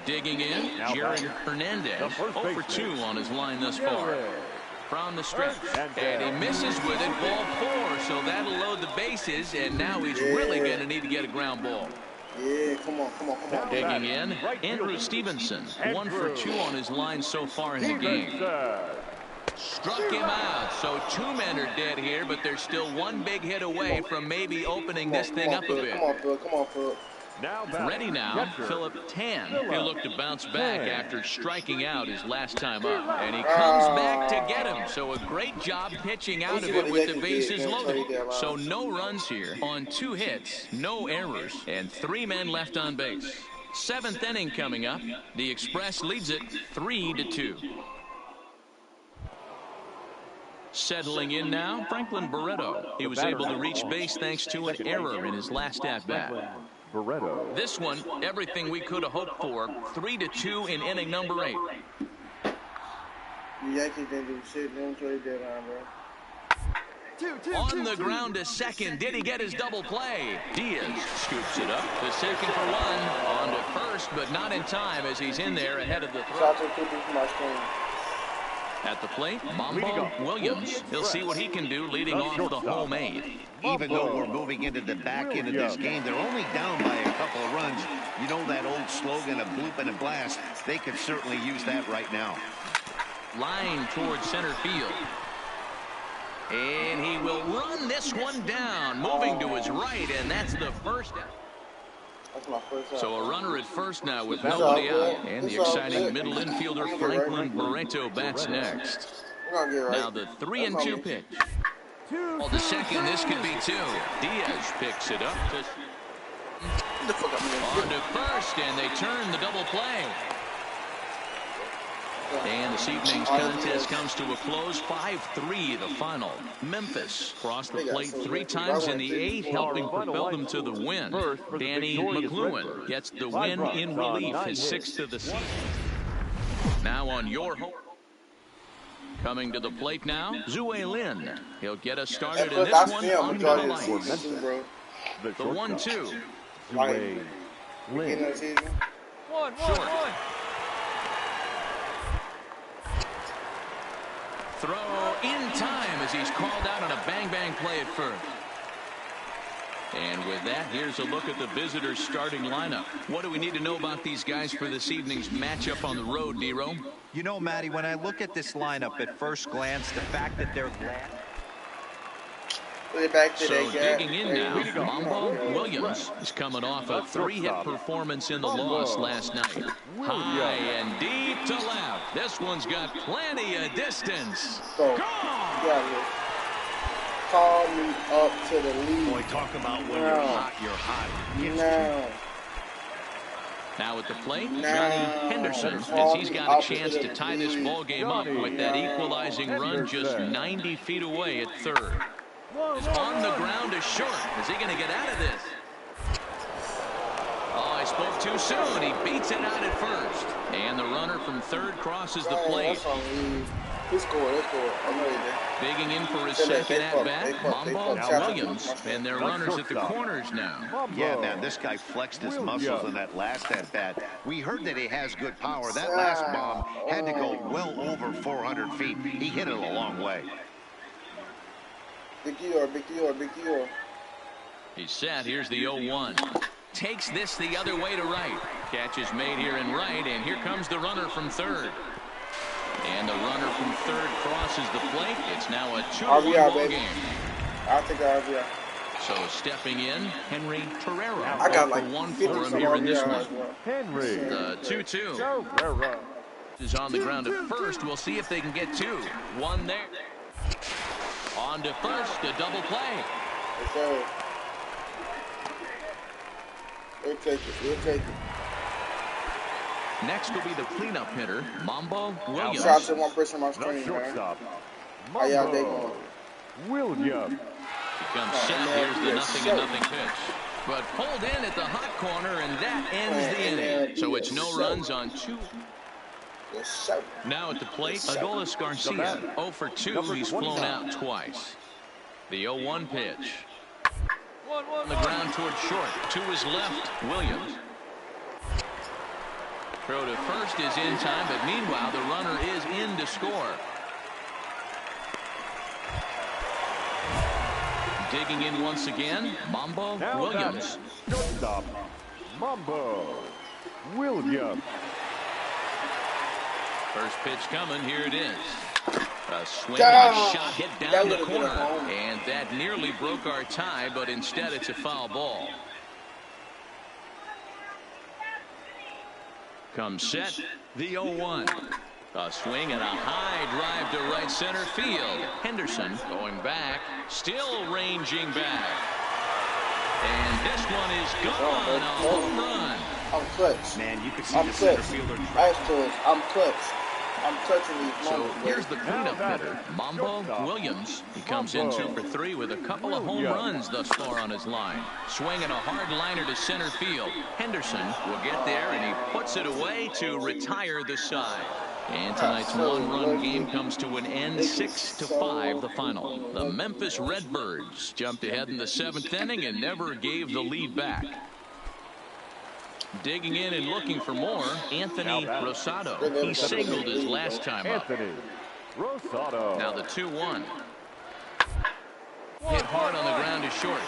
Digging in, Jared Hernandez, 0 for 2 on his line thus far. From the stretch, and he misses with it, ball 4, so that'll load the bases, and now he's really going to need to get a ground ball. Yeah, come on. Digging in, Andrew Stevenson, 1 for 2 on his line so far in the game. Struck him out, so 2 men are dead here, but there's still 1 big hit away from maybe opening this thing up a bit. Come on, Phil. Ready now, Philip Tan. He'll look to bounce back after striking out his last time up. And he comes back to get him. So a great job pitching out of it with the bases loaded. So no runs here on 2 hits, no errors, and 3 men left on base. 7th inning coming up. The Express leads it 3-2. Settling in now, Franklin Barreto. He was able to reach base thanks to an error in his last at-bat. Barreto. This one, everything we could have hoped for. 3-2 in inning number 8. The Yankees didn't do shit. They didn't trade deadline, bro. On the ground to second. Did he get his double play? Diaz scoops it up to second for 1. On to first, but not in time as he's in there ahead of the throw. At the plate, Mambo Williams. He'll see what he can do leading off the home 8. Even though we're moving into the back end of this game, they're only down by a couple of runs. You know that old slogan of bloop and a blast. They could certainly use that right now. Line towards center field. And he will run this one down, moving to his right, and that's the first out. So a runner at first now with nobody out. And the exciting middle infielder Franklin Barreto bats next. Now the 3-2 pitch. Well, the second, this could be 2. Diaz picks it up on to first, and they turn the double play. And this evening's contest comes to a close. 5-3 the final. Memphis crossed the plate 3 times in the 8th, helping propel them to the win. Danny McLuhan gets the win in relief, his 6th of the season. Now on your home. Coming to the plate now, Zue Lin. He'll get us started in this one under the lights. The 1-2. Zue Lin. Short. Throw in time as he's called out on a bang-bang play at first. And with that, here's a look at the visitors' starting lineup. What do we need to know about these guys for this evening's matchup on the road, D-Ro? You know, Matty, when I look at this lineup at first glance, the fact that they're so digging in now, Mambo Williams is coming off a 3-hit performance in the loss last night. High and deep to left. This one's got plenty of distance. Gone! Call me up to the lead. Boy, talk about when you're hot, you're hot. Now at the plate, Johnny Henderson, as he's got a chance to tie this ball game up with that equalizing run just 90 feet away at third. Is on the ground to short. Is he going to get out of this? Oh, I spoke too soon. He beats it out at first. And the runner from third crosses the plate. He scored. Digging in for his second at-bat, Mambo Williams. And they're runners at the corners now. Yeah, man, this guy flexed his muscles in that last at-bat. We heard that he has good power. That last bomb had to go well over 400 feet. He hit it a long way. Big Eeyore. He's set. Here's the 0-1. Takes this the other way to right. Catch is made here in right, and here comes the runner from third. And the runner from third crosses the plate. It's now a 2-1 ball game. I'll take RBI. So stepping in, Henry Torreira. I got like 1 for him here in this one. Henry. The 2-2 is on the ground at first. We'll see if they can get 2. 1 there. On to first, a double play. Yes, sir. We'll take it. Next will be the cleanup hitter, Mambo Williams. Shout out to one person on my screen, man. How y'all day going? Williams. He comes set. Here's the 0-0 pitch. But pulled in at the hot corner, and that ends the inning. So it's no runs on 2. Yes, sir. Now at the plate, Adolis Garcia. 0 for 2. He's flown out twice. The 0-1 pitch. On the ground toward short. To his left, Williams. Throw to first is in time, but meanwhile, the runner is in to score. Digging in once again, Mambo Williams. Stop. Mambo Williams. First pitch coming. Here it is. A swing and a shot hit down the corner. And that nearly broke our tie, but instead it's a foul ball. Comes set, the 0-1. A swing and a high drive to right center field. Henderson going back, still ranging back. And this one is gone. A home run. I'm clutch. Man, you could see I'm the clutch. center fielder. I'm clutch. I'm clutching these moments. So here's the cleanup hitter, Mambo Williams. He comes in 2 for 3 with a couple of home runs thus far on his line. Swinging a hard liner to center field. Henderson will get there, and he puts it away to retire the side. And tonight's one-run game comes to an end, 6-5 the final. The Memphis Redbirds jumped ahead in the 7th inning and never gave the lead back. Digging in and looking for more, Anthony Rosado. He singled his last time up. Anthony Rosado. Now the 2-1. Hit hard on the ground is short.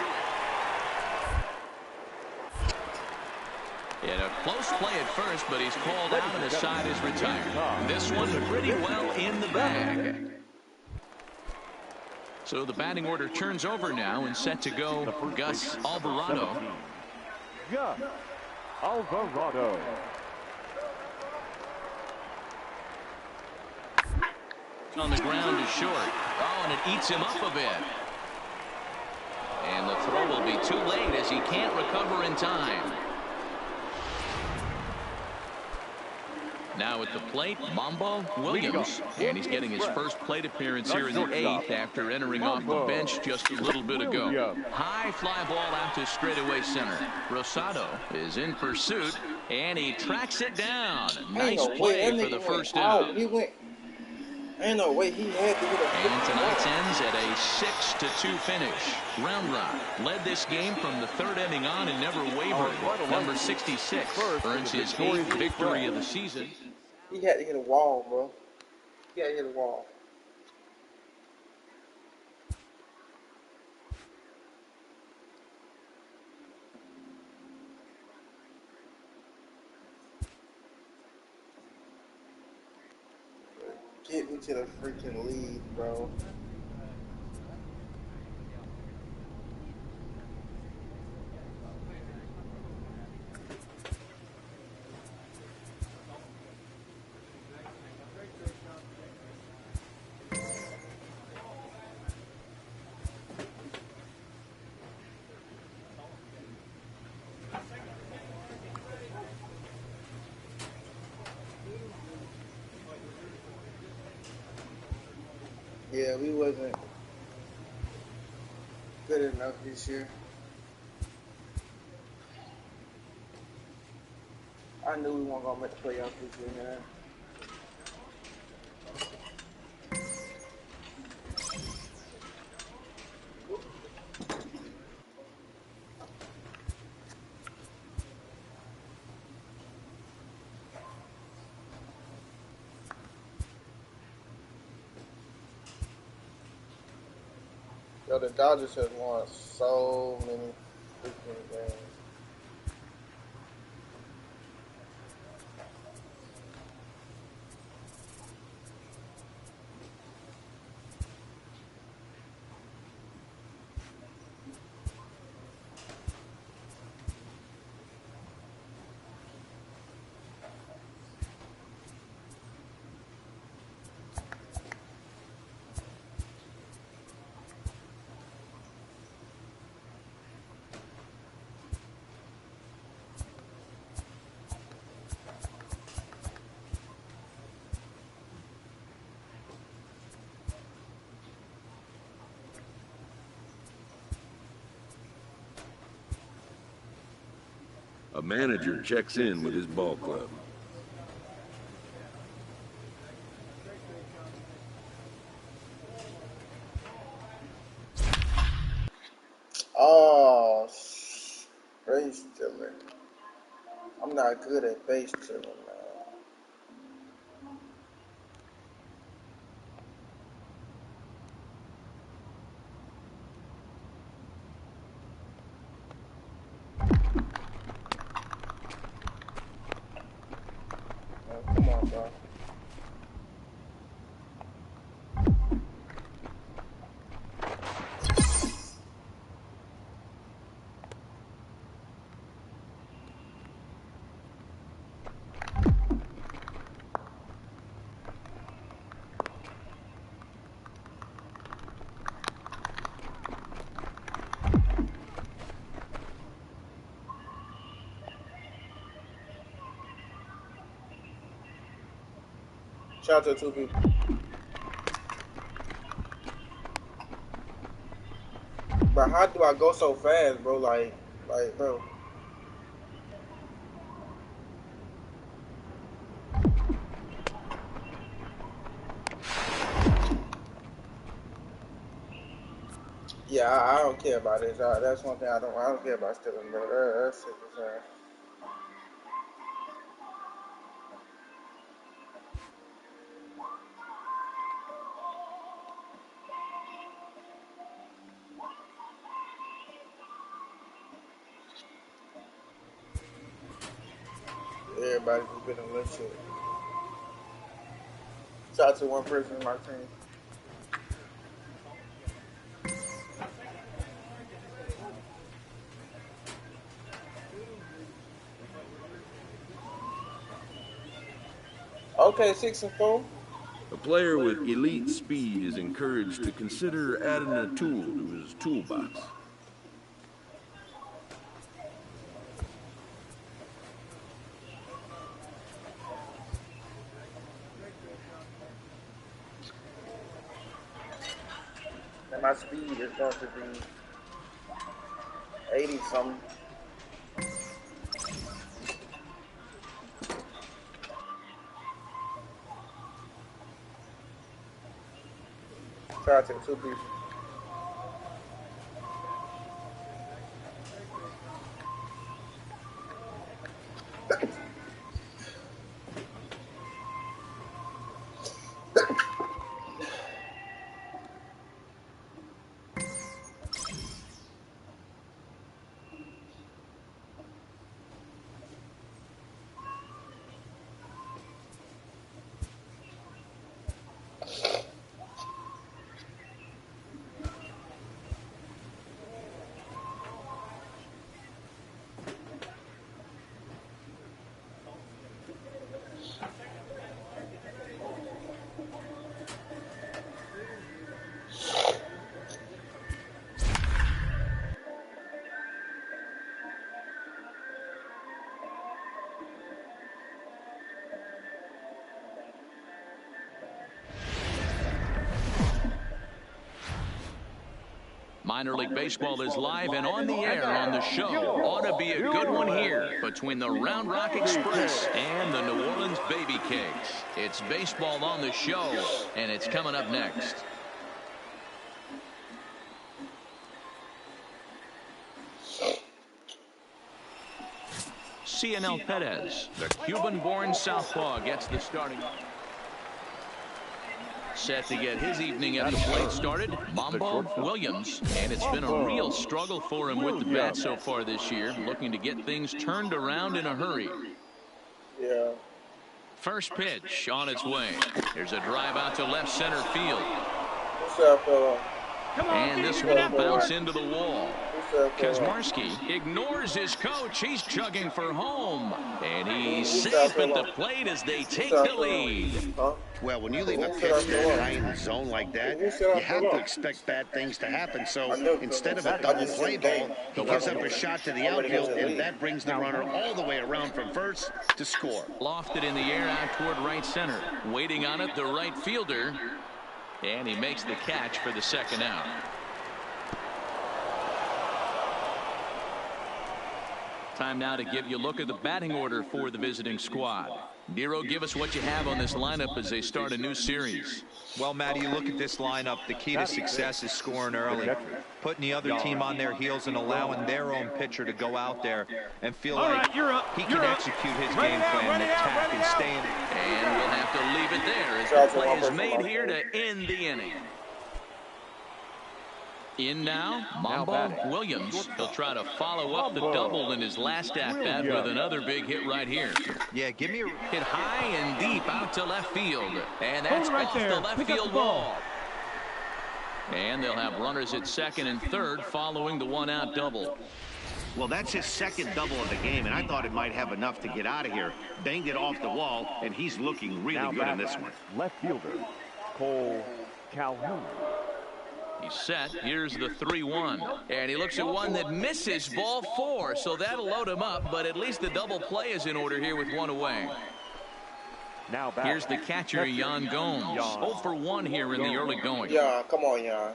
And a close play at first, but he's called out and the side is retired. This one pretty well in the bag. So the batting order turns over now and set to go Gus Alvarado. Gus Alvarado. On the ground is short. Oh, and it eats him up a bit. And the throw will be too late as he can't recover in time. Now at the plate, Mambo Williams. And he's getting his first plate appearance here in the 8th after entering off the bench just a little bit ago. High fly ball out to straightaway center. Rosado is in pursuit, and he tracks it down. Nice play for the first out. Ain't no way he had to hit a. And tonight's ends at a 6-2 finish. Round Rock led this game from the 3rd inning on and never wavered. Number 66 earns his 8th victory of the season. He had to hit a wall, bro. He had to hit a wall. Get me to the freaking lead, bro. Yeah, we wasn't good enough this year. I knew we weren't gonna make the playoffs this year, man. Yo, the Dodgers have won so many freaking games. A manager checks in with his ball club. Oh, base stealing. I'm not good at base stealing, man. bro. Shout out to the 2 people. But how do I go so fast, bro? Like, bro. Yeah, I don't care about this. That's one thing I don't care about stealing, bro. That's it. Everybody just been a little shit. Shout out to one person in my team. Okay, 6-4. A player with elite speed is encouraged to consider adding a tool to his toolbox. And my speed is going to be 80-something. Shout out to the 2 people. Minor League Baseball is live and on the air on the show. Ought to be a good one here between the Round Rock Express and the New Orleans Baby Cakes. It's baseball on the show, and it's coming up next. Cionel Perez, the Cuban-born southpaw, gets the starting. Set to get his evening at the plate started, Mambo Williams. And it's been a real struggle for him with the bat so far this year, looking to get things turned around in a hurry. Yeah. First pitch on its way. There's a drive out to left center field. What's up, fella? And this one will bounce into the wall. Kazmarski ignores his coach. He's chugging for home. And he's safe at the plate as they take the lead. Well, when you leave a pitch that high in the zone like that, you have to expect bad things to happen. So instead of a double play ball, he gives up a shot to the outfield, and that brings the runner all the way around from first to score. Lofted in the air out toward right center. Waiting on it, the right fielder. And he makes the catch for the second out. Time now to give you a look at the batting order for the visiting squad. Nero, give us what you have on this lineup as they start a new series. Well, Matty, you look at this lineup, the key to success is scoring early. Putting the other team on their heels and allowing their own pitcher to go out there and feel like he can execute his game plan, attack and stay in. And we'll have to leave it there as the play is made here to end the inning. In now, Mambo Williams. He'll try to follow up the double in his last at-bat with another big hit right here. Yeah, give me a hit high and deep out to left field. And that's off the left field wall. And they'll have runners at second and third following the one-out double. Well, that's his second double of the game, and I thought it might have enough to get out of here. Banged it off the wall, and he's looking really good in this one. Left fielder, Cole Calhoun. He's set. Here's the 3-1. And he looks at one that misses, ball 4. So that'll load him up, but at least the double play is in order here with one away. Now back. Here's the catcher, Yan Gomes. 0 for 1 here in the early going. Yeah, come on, Yan.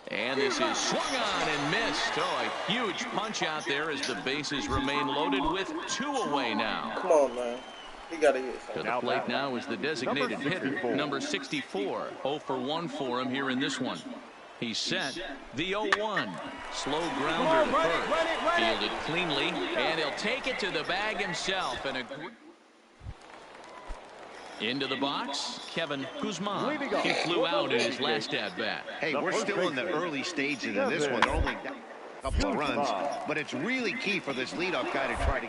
And this is swung on and missed. Oh, a huge punch out there as the bases remain loaded with 2 away now. Come on, man. He got to hit something. To the plate now is the designated hitter, number 64. 0 for 1 for him here in this one. He's set. The 0-1. Slow grounder to first. Fielded cleanly, and he'll take it to the bag himself. And into the box, Kevin Guzman. He flew out in his last at-bat. Hey, we're still in the early stages of this one. They're only a couple of runs, but it's really key for this leadoff guy to try to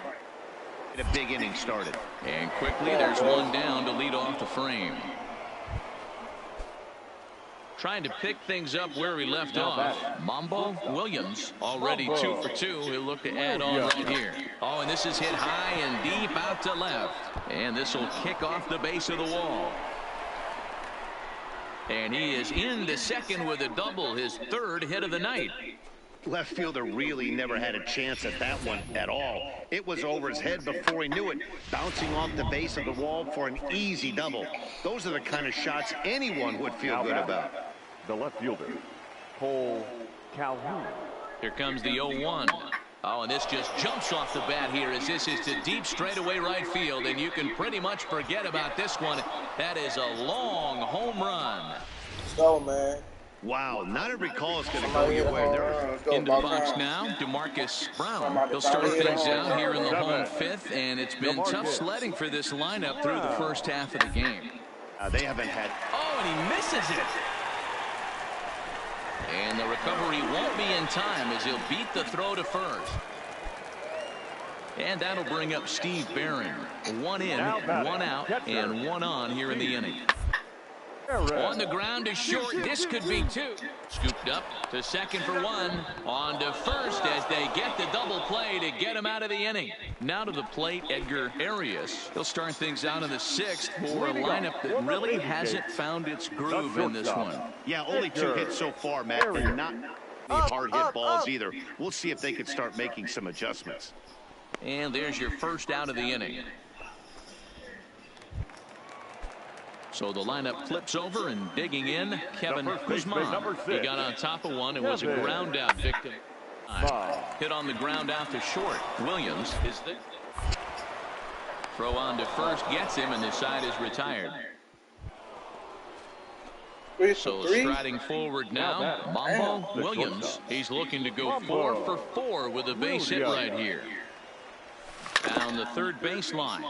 get a big inning started. And quickly, there's one down to lead off the frame. Trying to pick things up where we left off. Mambo Williams already 2 for 2. He'll look to add on right here. Oh, and this is hit high and deep out to left. And this will kick off the base of the wall. And he is into second with a double, his 3rd hit of the night. Left fielder really never had a chance at that one at all. It was over his head before he knew it, bouncing off the base of the wall for an easy double. Those are the kind of shots anyone would feel good about. The left fielder, Cole Calhoun. Here comes the 0-1. Oh, and this just jumps off the bat here as this is to deep straightaway right field, and you can pretty much forget about this one. That is a long home run. Let's go, man. Wow, not every call is going to go your way. Into the box now, DeMarcus Brown. He'll start things out here in the home 5th, and it's been tough sledding for this lineup through the first half of the game. They haven't had... Oh, and he misses it. And the recovery won't be in time as he'll beat the throw to first. And that'll bring up Steve Barron. 1 in, 1 out, and 1 on here in the inning. On the ground to short. This could be 2. Scooped up to second for 1. On to first as they get the double play to get him out of the inning. Now to the plate, Edgar Arias. He'll start things out in the 6th for a lineup that really hasn't found its groove in this one. Yeah, only 2 hits so far, Matt, and not hard hit balls either. We'll see if they can start making some adjustments. And there's your first out of the inning. So the lineup flips over and digging in, Kevin Guzman. He got on top of one and was a ground out victim. Hit on the ground out to short. Williams is the throw on to first, gets him, and this side is retired. So striding forward now, Mambo Williams. He's looking to go 4 for 4 with a base hit right here. Down the third baseline.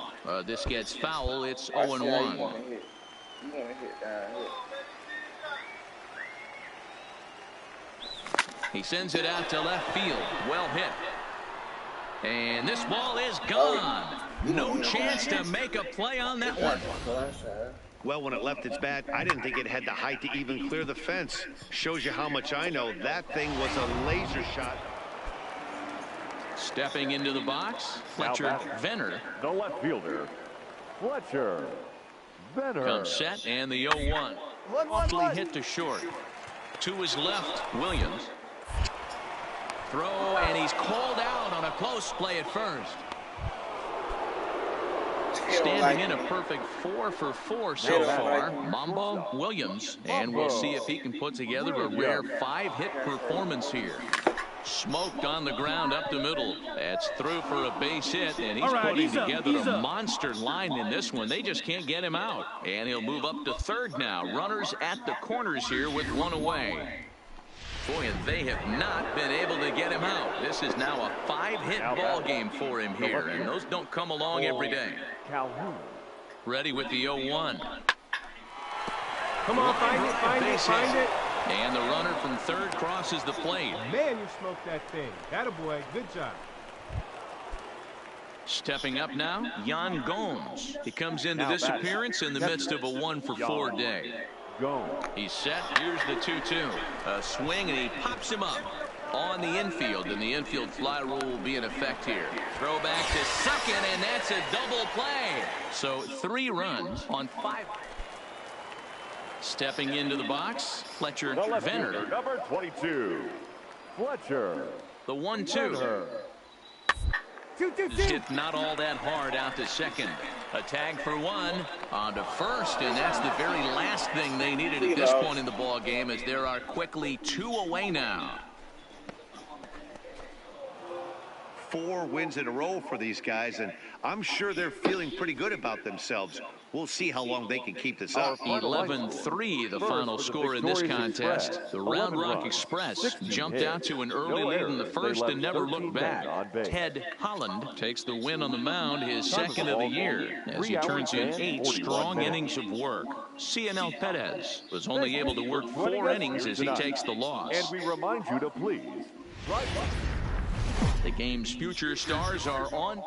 This gets foul. It's 0-1. He sends it out to left field. Well hit. And this ball is gone. No chance to make a play on that one. Well, when it left its bat, I didn't think it had the height to even clear the fence. Shows you how much I know. That thing was a laser shot. Stepping into the box, Fletcher Venner. The left fielder, Fletcher Venner. Comes set, and the 0-1. Awfully hit to short. To his left, Williams. Throw, and he's called out on a close play at first. Standing in a perfect 4 for 4 so far, Mambo Williams. And we'll see if he can put together a rare 5-hit performance here. Smoked on the ground up the middle. That's through for a base hit, and he's putting together a monster line in this one. They just can't get him out. And he'll move up to third now. Runners at the corners here with 1 away. Boy, and they have not been able to get him out. This is now a 5-hit ball game for him here, and those don't come along every day. Ready with the 0-1. Come on, find it. And the runner from third crosses the plate. Man, you smoked that thing. Attaboy, good job. Stepping up now, Yan Gomes. He comes into this appearance in the midst of a 1-for-4 day. He's set. Here's the 2-2. A swing, and he pops him up on the infield, and the infield fly rule will be in effect here. Throw back to second, and that's a double play. So 3 runs on 5. Stepping into the box, Fletcher Venner. Number 22, Fletcher. The 1-2. Hit not all that hard out to second. A tag for 1 on to first, and that's the very last thing they needed at this point in the ball game, as there are quickly 2 away now. 4 wins in a row for these guys, and I'm sure they're feeling pretty good about themselves. We'll see how long they can keep this up. 11-3 the final score in this contest. The Round Rock Express jumped out to an early lead in the first and never looked back. Ted Holland takes the win on the mound, his second of the year, as he turns in 8 strong innings of work. Cionel Perez was only able to work 4 innings as he takes the loss. And we remind you to please. The game's future stars are on.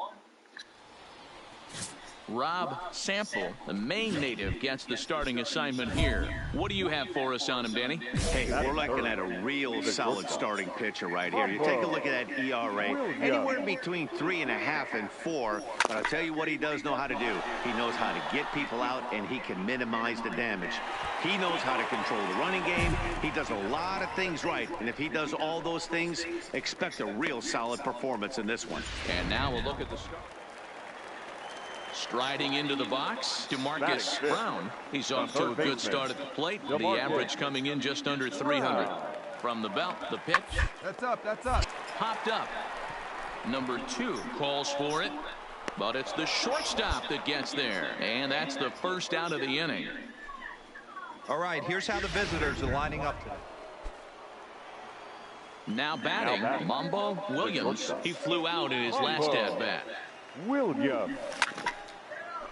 Rob Sample, the Maine native, gets the starting assignment here. What do you have for us on him, Danny? Hey, we're looking at a real solid starting pitcher right here. You take a look at that ERA, anywhere between 3.5 and 4. But I'll tell you what he does know how to do. He knows how to get people out, and he can minimize the damage. He knows how to control the running game. He does a lot of things right, and if he does all those things, expect a real solid performance in this one. And now we'll look at the start. Striding into the box, DeMarcus Brown. He's off to a good start at the plate. The average coming in just under 300. From the belt, the pitch. That's up, that's up. Popped up. Number 2 calls for it, but it's the shortstop that gets there. And that's the first out of the inning. All right, here's how the visitors are lining up today. Now batting, Mambo Williams. He flew out in his last at-bat. Williams.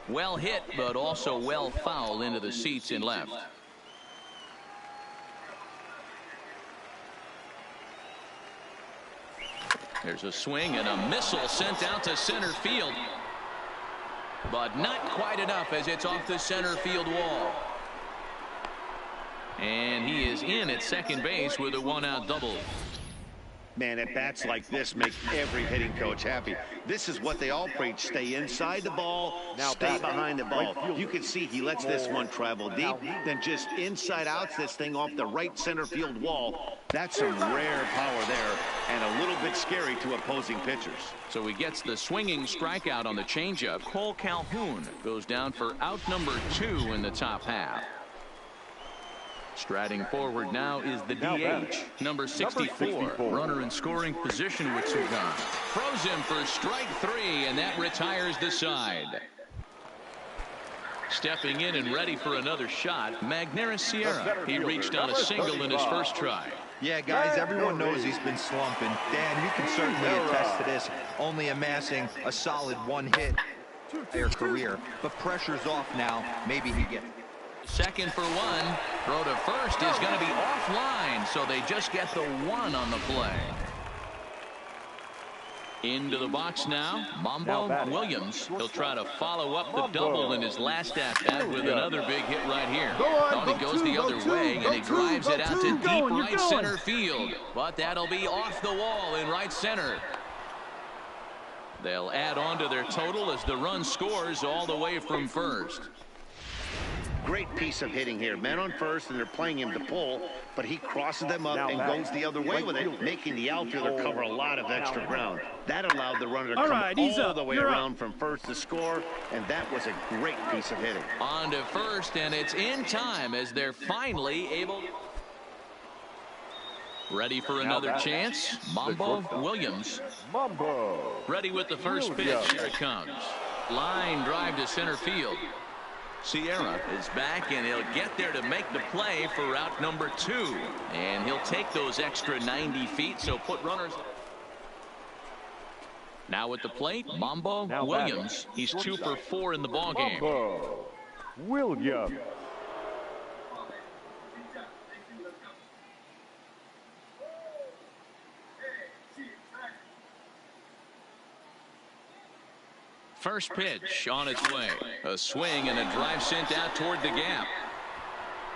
Well hit, but also well fouled into the seats in left. There's a swing and a missile sent out to center field. But not quite enough, as it's off the center field wall. And he is in at second base with a 1-out double. Man, at bats like this make every hitting coach happy. This is what they all preach. Stay inside the ball, stay behind the ball. You can see he lets this one travel deep, then just inside outs this thing off the right center field wall. That's some rare power there, and a little bit scary to opposing pitchers. So he gets the swinging strikeout on the changeup. Cole Calhoun goes down for out number 2 in the top half. Striding forward now is the DH, number 64, runner in scoring position with 2 guns. Throws him for strike 3, and that retires the side. Stepping in and ready for another shot, Magneuris Sierra. He reached on a single in his first try. Yeah, guys, everyone knows he's been slumping. Dan, you can certainly attest to this, only amassing a solid 1 hit in their career. But pressure's off now. Maybe he gets it. Second for 1. Throw to first is going to be offline, so they just get the 1 on the play. Into the box now, Mambo Williams. He'll try to follow up the double in his last at-bat with another big hit right here. He goes the other way, and he drives it out to deep right center field. But that'll be off the wall in right center. They'll add on to their total as the run scores all the way from first. Great piece of hitting here. Men on first, and they're playing him to pull, but he crosses them up and goes the other way with it, making the outfielder cover a lot of extra ground. That allowed the runner to come all the way around from first to score, and that was a great piece of hitting. On to first, and it's in time as they're finally able. Ready for another chance. Mambo Williams. Ready with the first pitch. Here it comes. Line drive to center field. Sierra is back, and he'll get there to make the play for route number 2. And he'll take those extra 90 feet, so put runners. Now at the plate, Mambo Williams. He's 2 for 4 in the ballgame. Williams. First pitch on its way. A swing and a drive sent out toward the gap.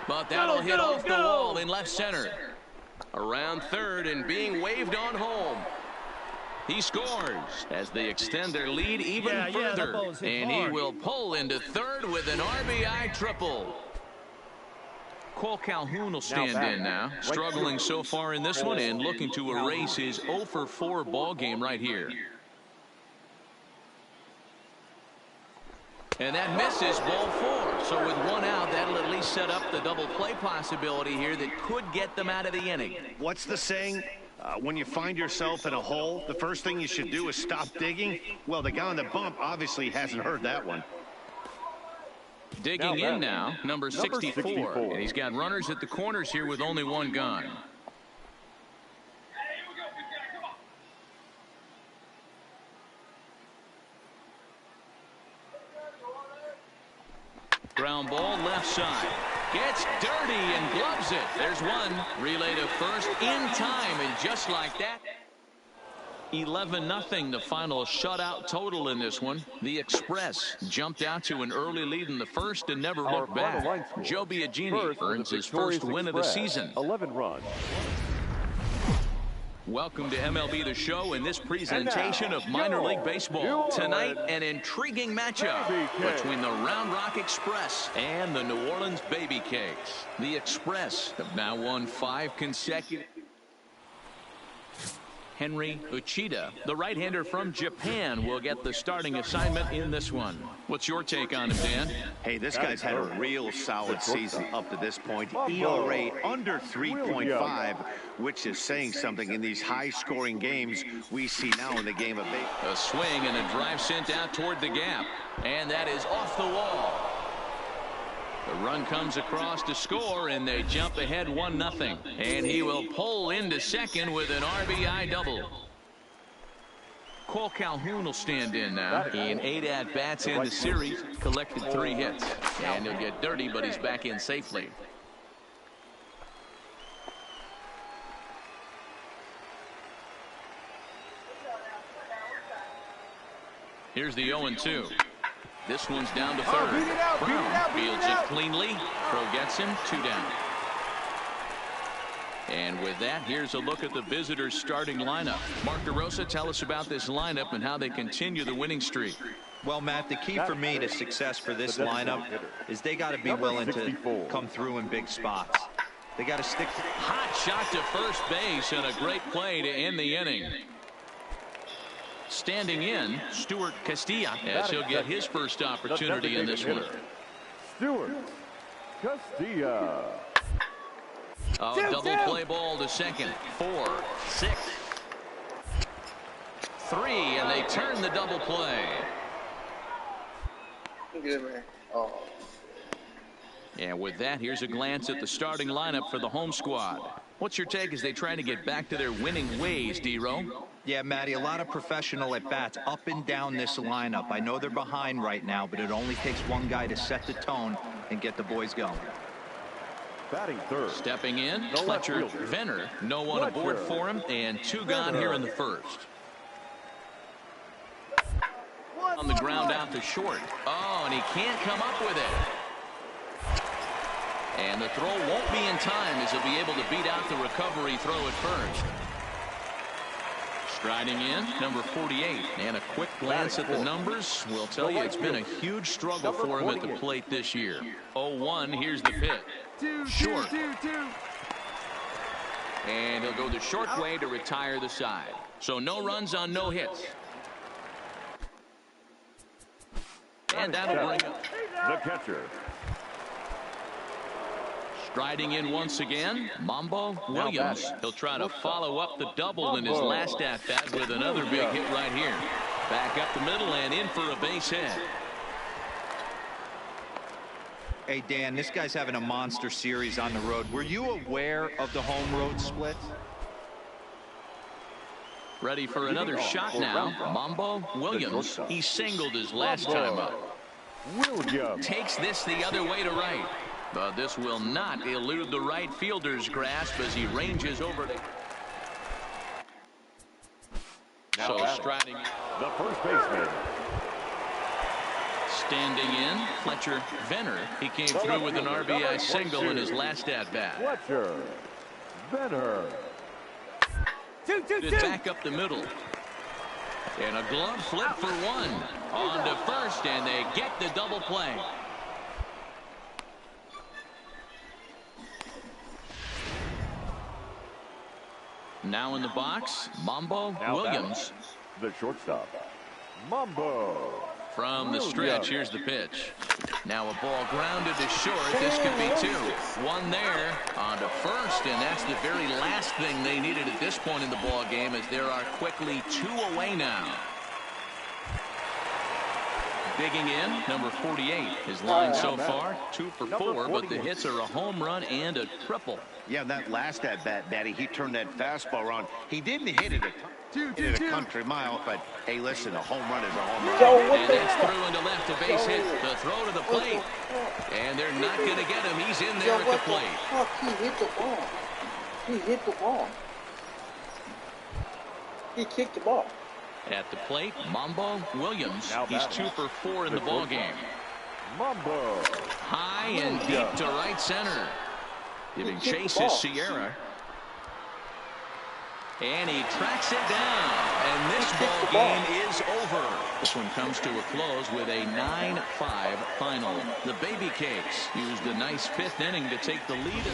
But that'll hit off the wall in left center. Around third and being waved on home. He scores as they extend their lead even further. And he will pull into third with an RBI triple. Cole Calhoun will stand in now. Struggling so far in this one and looking to erase his 0 for 4 ball game right here. And that misses, ball 4. So with one out, that'll at least set up the double play possibility here that could get them out of the inning. What's the saying? When you find yourself in a hole, the first thing you should do is stop digging. Well, the guy on the bump obviously hasn't heard that one. Digging in now, number 64. And he's got runners at the corners here with only one gun. Ground ball left side. Gets dirty and gloves it. There's one. Relay to first in time, and just like that, 11-0 the final shutout total in this one. The Express jumped out to an early lead in the first and never looked back. Joe Biagini earns his first win of the season. 11 runs. Welcome to MLB The Show in this presentation of minor league baseball. Tonight, an intriguing matchup between the Round Rock Express and the New Orleans Baby Cakes. The Express have now won 5 consecutive. Henry Uchida, the right-hander from Japan, will get the starting assignment in this one. What's your take on him, Dan? Hey, this guy's had a real solid season up to this point. ERA under 3.5, which is saying something in these high-scoring games we see now in the game of baseball. A swing and a drive sent out toward the gap, and that is off the wall. The run comes across to score, and they jump ahead 1-0. And he will pull into second with an RBI double. Cole Calhoun will stand in now. In 8 at-bats in the series, collected 3 hits. And he'll get dirty, but he's back in safely. Here's the 0-2. This one's down to third. Brown fields it cleanly. Crow gets him, 2 down. And with that, here's a look at the visitors' starting lineup. Mark DeRosa, tell us about this lineup and how they continue the winning streak. Well, Matt, the key for me to success for this lineup is they got to be willing to come through in big spots. They got to stick. Hot shot to first base and a great play to end the inning. Standing in, Stuart Castilla, as he'll get his first opportunity in this one. Stuart Castilla. Double play ball to second. 4, 6, 3, and they turn the double play. Good, man. Oh. And with that, here's a glance at the starting lineup for the home squad. What's your take as they try to get back to their winning ways, D-Row? Yeah, Matty, a lot of professional at-bats up and down this lineup. I know they're behind right now, but it only takes one guy to set the tone and get the boys going. Batting third. Stepping in, Fletcher Venner. No one aboard for him, and 2 gone here in the first. On the ground out to short. Oh, and he can't come up with it. And the throw won't be in time as he'll be able to beat out the recovery throw at first. Striding in, number 48. And a quick glance at the numbers will tell you it's been a huge struggle for him at the plate this year. 0-1, here's the pitch. Short. And he'll go the short way to retire the side. So no runs on no hits. And that'll bring up the catcher. Striding in once again, Mambo Williams. He'll try to follow up the double in his last at-bat with another big hit right here. Back up the middle and in for a base hit. Hey, Dan, this guy's having a monster series on the road. Were you aware of the home road split? Ready for another shot now. Mambo Williams. He singled his last time up. Takes this the other way to right. But this will not elude the right fielder's grasp as he ranges over to. So striding. The first baseman. Standing in, Fletcher Venner. He came through with an RBI single in his last at-bat. Fletcher Venner. It's back up the middle. And a glove flip for one. On to first, and they get the double play. Now in the box, Mambo Williams. The shortstop, Mambo. From the stretch, here's the pitch. Now a ball grounded to short. This could be two. One there on to first, and that's the very last thing they needed at this point in the ball game, as there are quickly 2 away now. Digging in, number 48. His line so far, 2 for 4, but the hits are a home run and a triple. Yeah, that last at-bat, Batty, he turned that fastball around. He didn't hit it a country mile, but hey, listen, a home run is a home run. And that's through into left, a base hit. The throw to the plate, and they're not going to get him. He's in there at the plate. He hit the ball. He hit the ball. He kicked the ball. At the plate, Mambo Williams. He's 2 for 4 in the ball game. Mambo. High and deep to right center. Giving chase is Sierra. And he tracks it down. And this ball game is over. This one comes to a close with a 9-5 final. The Baby Cakes used a nice 5th inning to take the lead.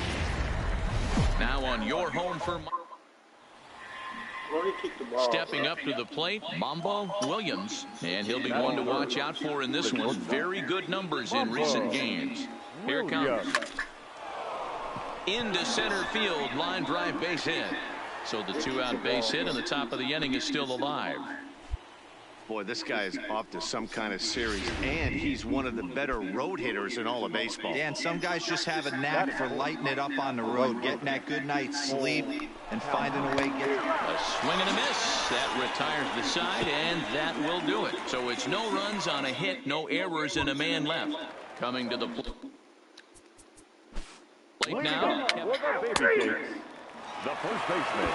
Now on your home for stepping up to the plate, Mambo Williams, and he'll be one to watch out for in this one. Very good numbers in recent games. Here it comes. Into center field, line drive base hit. So the 2-out base hit, and the top of the inning is still alive. Boy, this guy is off to some kind of series, and he's one of the better road hitters in all of baseball. Yeah, and some guys just have a knack for lighting it up on the road, getting that good night's sleep, and finding a way to get it. A swing and a miss. That retires the side, and that will do it. So it's no runs on a hit, no errors, and a man left. Coming to the plate now. The first baseman.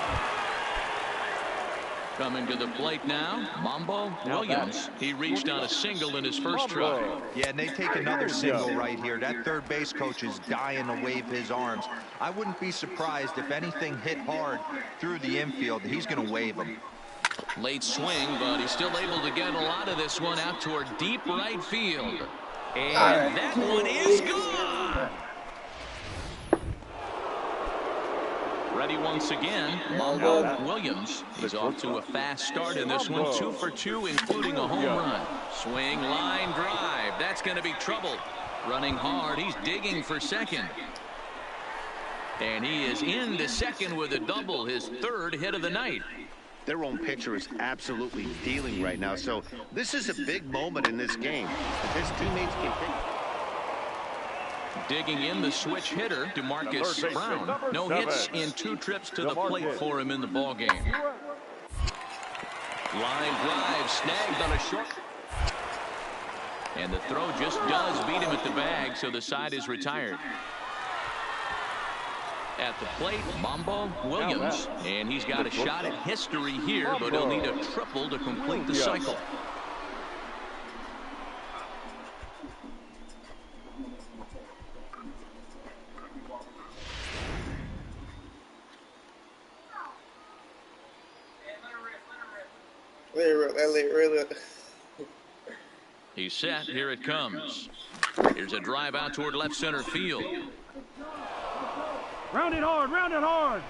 Coming to the plate now, Mambo Williams. He reached on a single in his first try. Yeah, and they take another single right here. That third base coach is dying to wave his arms. I wouldn't be surprised if anything hit hard through the infield. He's going to wave them. Late swing, but he's still able to get a lot of this one out toward deep right field. And that one is gone. Ready once again, Mambo Williams. He's off to a fast start in this one, 2 for 2, including a home run. Swing, line drive. That's going to be trouble. Running hard, he's digging for second. And he is into second with a double, his 3rd hit of the night. Their own pitcher is absolutely dealing right now, so this is a big moment in this game. If his teammates can pick. Digging in, the switch hitter, DeMarcus Brown. No hits in 2 trips to the plate for him in the ball game. Line drive snagged on a short. And the throw just does beat him at the bag, so the side is retired. At the plate, Mambo Williams. And he's got a shot at history here, but he'll need a triple to complete the cycle. He's set. Here it comes. Here's a drive out toward left center field. Round it hard, round it hard.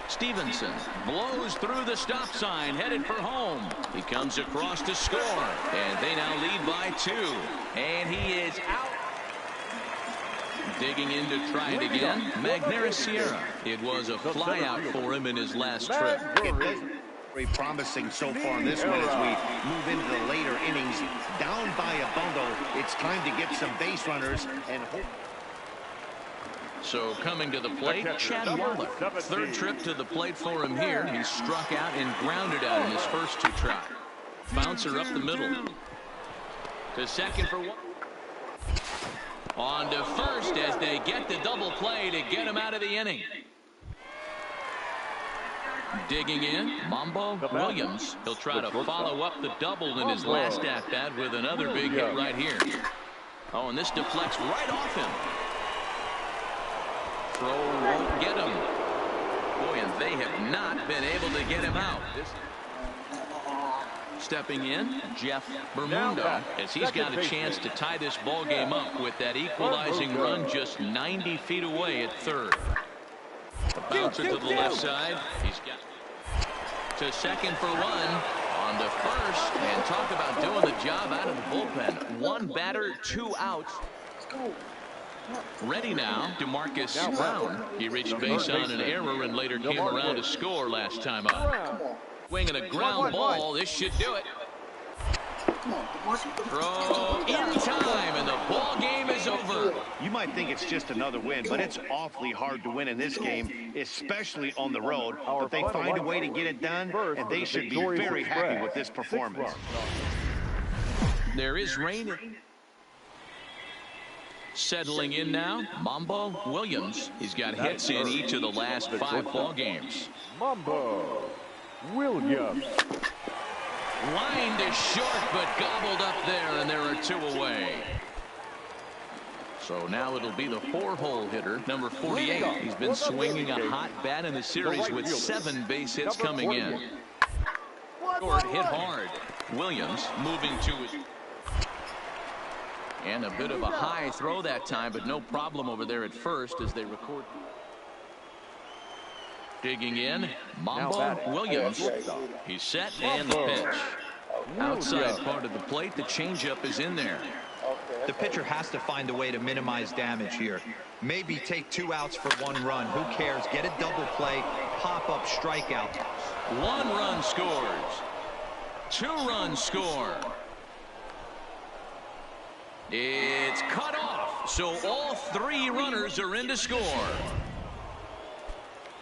Stevenson blows through the stop sign, headed for home. He comes across to score, and they now lead by 2. And he is out. Digging in to try it again, Magneuris Sierra. It was a fly out for him in his last trip. Very promising so far in this one as we move into the later innings. Down by a bundle, it's time to get some base runners and hope. So coming to the plate, Chad Wallach. 3rd trip to the plate for him here. He struck out and grounded out in his first 2 tries. Bouncer up the middle. To second for 1. On to first as they get the double play to get him out of the inning. Digging in, Mambo Williams. He'll try to follow up the double in his last at-bat with another big hit right here. Oh, and this deflects right off him. Throw won't get him. Boy, and they have not been able to get him out. Stepping in, Jeff Bermundo, as he's got a chance to tie this ball game up with that equalizing run just 90 feet away at third. A bouncer to the left side. He's got to second for one. On to first. And talk about doing the job out of the bullpen. One batter, 2 outs. Ready now, DeMarcus Brown. He reached base on an error and later came around to score last time up. Swinging a ground ball. This should do it. Throw in time, and the ball game is over. You might think it's just another win, but it's awfully hard to win in this game, especially on the road. But they find a way to get it done, and they should be very happy with this performance. There is rain. Settling in now, Mambo Williams. He's got hits in each of the last 5 ball games. Mambo Williams. Lined is short, but gobbled up there, and there are 2 away. So now it'll be the 4-hole hitter, number 48. He's been swinging a hot bat in the series with 7 base hits coming in. Short hit hard. Williams moving to it. And a bit of a high throw that time, but no problem over there at first as they record. Digging in, Mambo Williams. He's set and the pitch. Outside part of the plate, the changeup is in there. The pitcher has to find a way to minimize damage here. Maybe take 2 outs for 1 run. Who cares? Get a double play, pop up strikeout. 1 run scores. 2 runs score. It's cut off, so all 3 runners are in to score.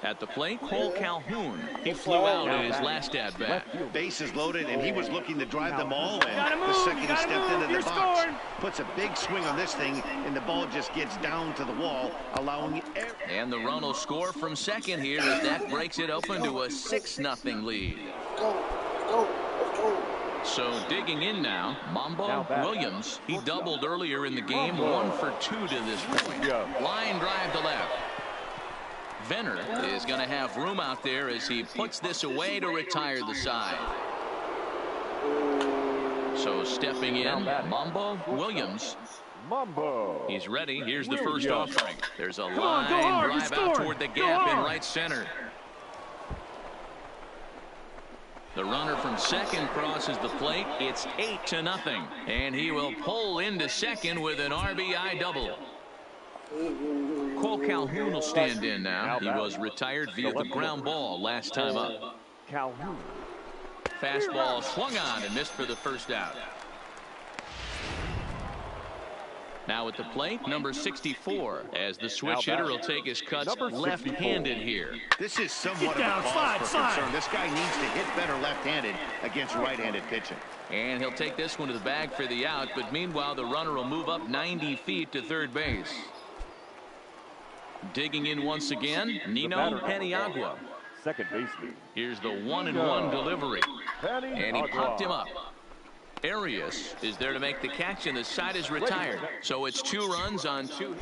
At the plate, Cole Calhoun. He flew out in his last at-bat. Bases loaded, and he was looking to drive them all in. The second he stepped into the box, puts a big swing on this thing, and the ball just gets down to the wall, allowing it. And the run will score from second here as that breaks it open to a 6-0 lead. So digging in now, Mambo Williams. He doubled earlier in the game, 1 for 2 to this point. Line drive to left. Venner is going to have room out there as he puts this away to retire the side. So stepping in, Mambo Williams. He's ready. Here's the first offering. There's a line drive out toward the gap in right center. The runner from second crosses the plate. It's 8-0, and he will pull into second with an RBI double. Cole Calhoun will stand in now. He was retired via the ground ball last time up. Calhoun. Fastball swung on and missed for the first out. Now at the plate, number 64, as the switch hitter will take his cuts left-handed here. This is somewhat of a cause for concern. This guy needs to hit better left-handed against right-handed pitching. And he'll take this one to the bag for the out, but meanwhile the runner will move up 90 feet to third base. Digging in once again, Nino Paniagua. Second baseman. Here's the 1-1 delivery. And he popped him up. Arias is there to make the catch, and the side is retired. So it's 2 runs on 2.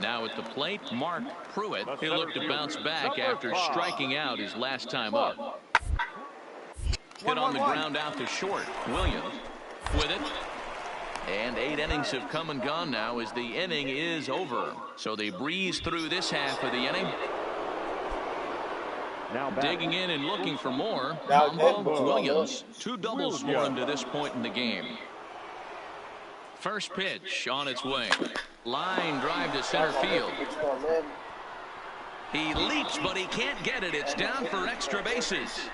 Now at the plate, Mark Pruitt. He'll look to bounce back after striking out his last time up. Hit on the ground out to short. Williams with it. And 8 innings have come and gone now as the inning is over. So they breeze through this half of the inning. Now digging in and looking for more, Mambo Williams. 2 doubles for him to this point in the game. First pitch on its way. Line drive to center field. He leaps, but he can't get it. It's down for extra bases.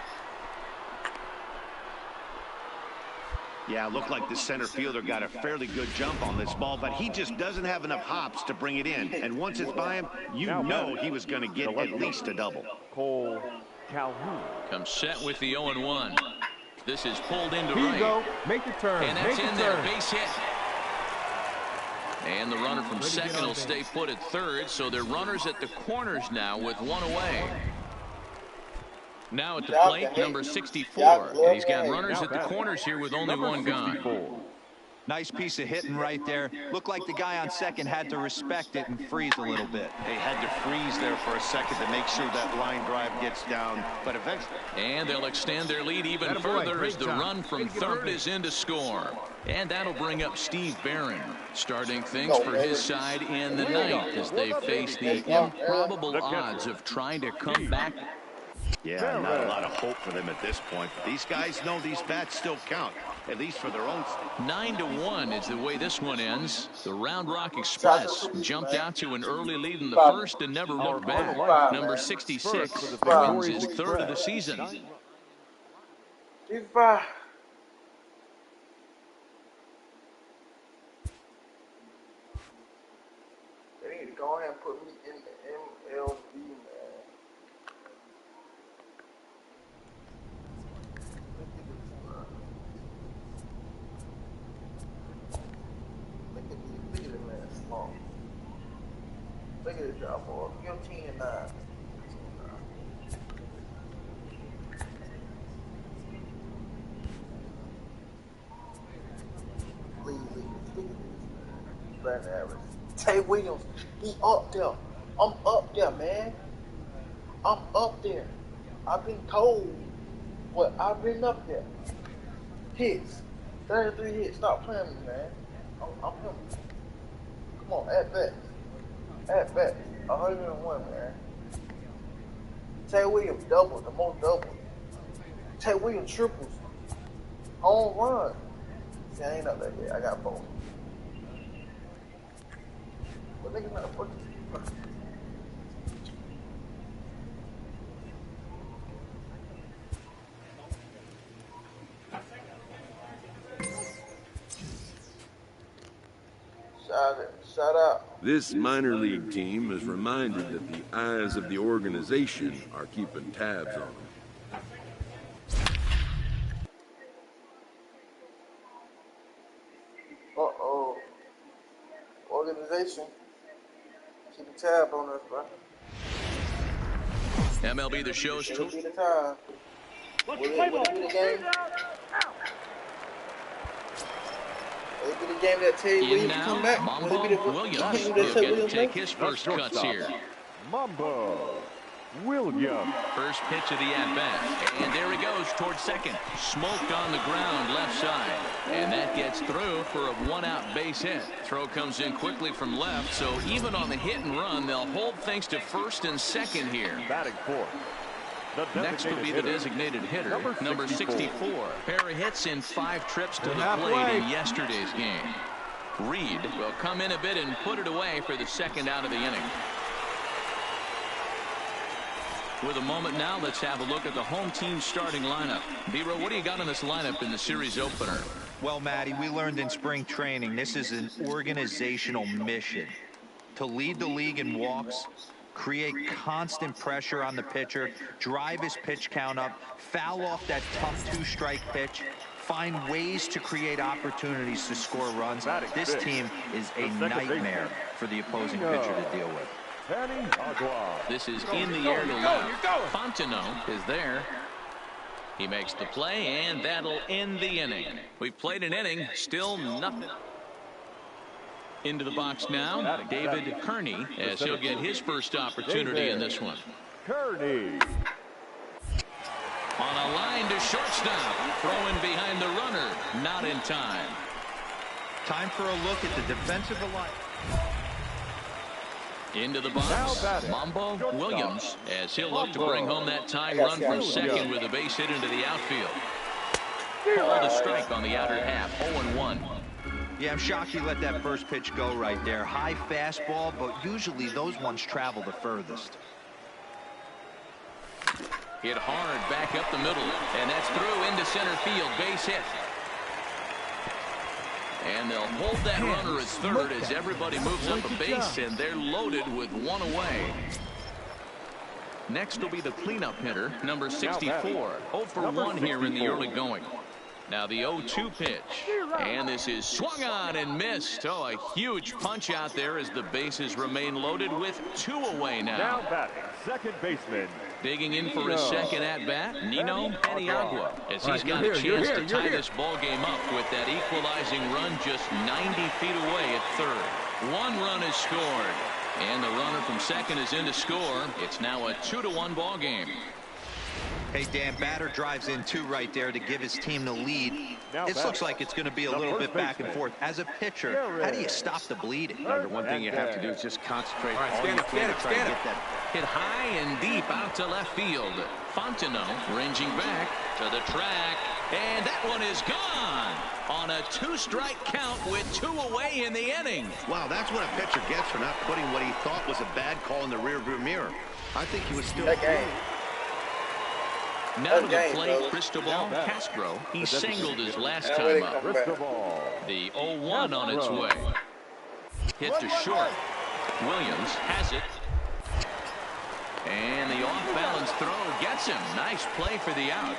Yeah, it looked like the center fielder got a fairly good jump on this ball, but he just doesn't have enough hops to bring it in. And once it's by him, you know he was going to get at least a double. Cole Calhoun comes set with the 0-1. This is pulled into Here right. you go. Make the turn. And that's in there. Base hit. And the runner from second will stay put at third, so they're runners at the corners now with 1 away. Now at the plate, number 64. And he's got runners at the corners here with only one gone. Nice piece of hitting right there. Looked like the guy on second had to respect it and freeze a little bit. They had to freeze there for a second to make sure that line drive gets down, but eventually. And they'll extend their lead even further as the run from third is in to score. And that'll bring up Steve Barron, starting things for his side in the ninth as they face the improbable odds of trying to come back. Yeah, not a lot of hope for them at this point. These guys know these bats still count, at least for their own sake. 9-1 is the way this one ends. The Round Rock Express jumped out to an early lead in the first and never looked back. Number 66 wins his third of the season. 55. They need to go ahead and put me in the MLB, man. Look at this man small. Look at this job, boy. Give him 10 and 9. Look at this. Batting average. Tay Williams, he up there. I'm up there, man. I'm up there. I've been told what I've been up there. Hits. 33 hits. Stop playing me, man. I'm him. Come on, at bat. At bat. 101, man. Tay Williams doubles, the most doubles. Tay Williams triples. Home run. See, I ain't up there yet. I got both. But niggas not fucking. Shout out. This minor league team is reminded that the eyes of the organization are keeping tabs on them. Uh-oh. Organization. Keep a tab on us, bro. MLB The Show's It'll be the time. Will it be the game? Will it be the game that Tay Williams come back? Mambo Williams. He'll get to take his first cuts here. Mambo Williams. First pitch of the at-bat. And there he goes towards second. Smoked on the ground left side. And that gets through for a one-out base hit. Throw comes in quickly from left, so even on the hit and run, they'll hold things to first and second here. Batting fourth. Next will be the designated hitter, number 64. Pair of hits in 5 trips to the plate in yesterday's game. Reed will come in a bit and put it away for the second out of the inning. With a moment now, let's have a look at the home team starting lineup. B-Row, what do you got in this lineup in the series opener? Well, Matty, we learned in spring training this is an organizational mission. To lead the league in walks, create constant pressure on the pitcher, drive his pitch count up, foul off that tough 2-strike pitch, find ways to create opportunities to score runs. This team is a nightmare for the opposing pitcher to deal with. This is in the air to left. Fontenot is there. He makes the play, and that'll end the inning. We've played an inning, still nothing. Into the box now, David Kearney, as he'll get his first opportunity in this one. Kearney. On a line to shortstop, throwing behind the runner, not in time. Time for a look at the defensive line. Into the box, Mambo Williams, as he'll look to bring home that tying run from second with a base hit into the outfield. Called a strike on the outer half, 0-1. Yeah, I'm shocked he let that first pitch go right there. High fastball, but usually those ones travel the furthest. Hit hard back up the middle, and that's through into center field, base hit. And they'll hold that runner at third as everybody moves up a base, and they're loaded with one away. Next will be the cleanup hitter, number 64. 0 for 1 here in the early going. Now the 0-2 pitch, and this is swung on and missed. Oh, a huge punch out there as the bases remain loaded with 2 away now. Now batting, second baseman, Digging in for his second at-bat, Nino Paniagua, as he's got a chance to tie this ball game up with that equalizing run just 90 feet away at third. One run is scored, and the runner from second is in to score. It's now a 2-1 ball game. Hey, Dan, batter drives in two right there to give his team the lead. This looks like it's going to be a little bit back and forth. As a pitcher, how do you stop the bleeding? The one thing you have to do is just concentrate. All right, stand up. Hit high and deep out to left field. Fontenot ranging back to the track, and that one is gone on a 2-strike count with 2 away in the inning. Wow, that's what a pitcher gets for not putting what he thought was a bad call in the rearview mirror. I think he was still. Now to the plate, Cristobal Castro. He singled his last time up. The 0-1 on its way. Hit to short. Williams has it. And the off-balance throw gets him. Nice play for the out.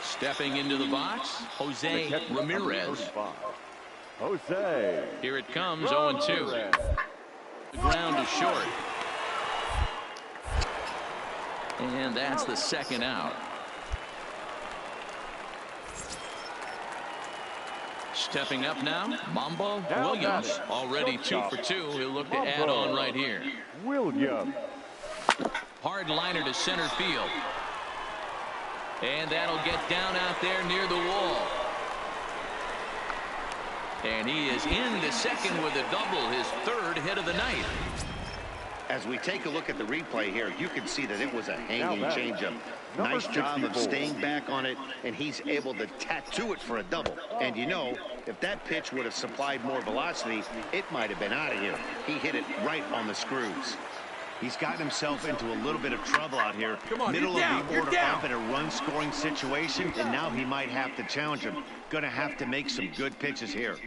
Stepping into the box, Jose Ramirez. Jose. Here it comes, 0-2. The ground is short. And that's the second out. Stepping up now, Mambo Williams. Already 2 for 2. He'll look to add on right here. Williams. Hard liner to center field. And that'll get down out there near the wall. And he is in the second with a double, his 3rd hit of the night. As we take a look at the replay here, you can see that it was a hanging changeup. Nice job of staying back on it, and he's able to tattoo it for a double. And you know, if that pitch would have supplied more velocity, it might have been out of here. He hit it right on the screws. He's gotten himself into a little bit of trouble out here. Middle of the order up in a run-scoring situation, and now he might have to challenge him. Gonna have to make some good pitches here.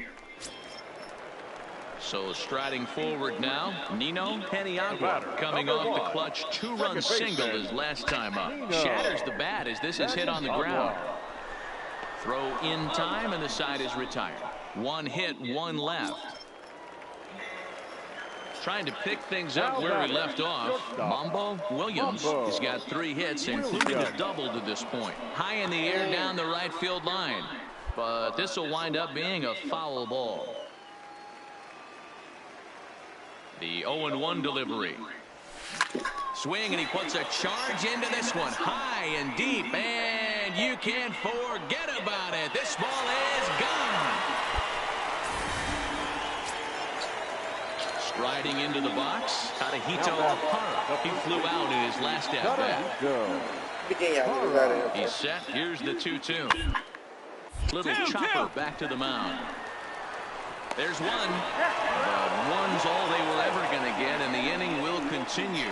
So striding forward now, Nino Paniagua coming off the clutch 2-run single his last time up. Shatters the bat as this is hit on the ground. Throw in time and the side is retired. 1 hit, 1 left. Trying to pick things up where he left off. Mambo Williams has got 3 hits, including a double to this point. High in the air down the right field line. But this will wind up being a foul ball. The 0-1 delivery. Swing, and he puts a charge into this one. High and deep, and you can't forget about it. This ball is gone. Striding into the box, Tadahito Hara. He flew out in his last at-bat. He's set. Here's the 2-2. Little chopper back to the mound. There's one, but one's all they were ever going to get, and the inning will continue.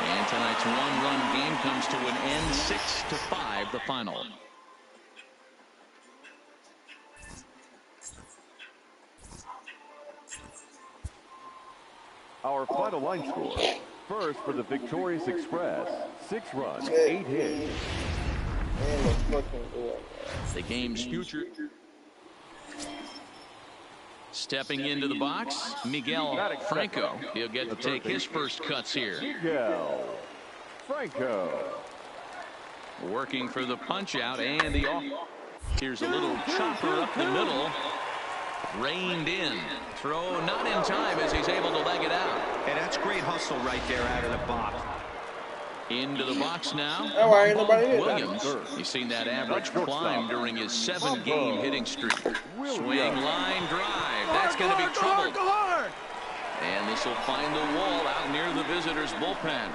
And tonight's 1-run game comes to an end, 6-5, the final. Our final line score. First for the victorious Express, 6 runs, 8 hits. The game's future. Stepping into the box, Miguel Franco. He'll get to take his first cuts here. Miguel Franco. Working for the punch out and the off. Here's a little chopper up the middle. Reined in. Throw not in time as he's able to leg it out. Hey, that's great hustle right there out of the box. Into the box now. Williams. You've seen that average climb during his 7-game hitting streak. Swing, line, drive. That's going to be trouble. And this will find the wall out near the visitors' bullpen.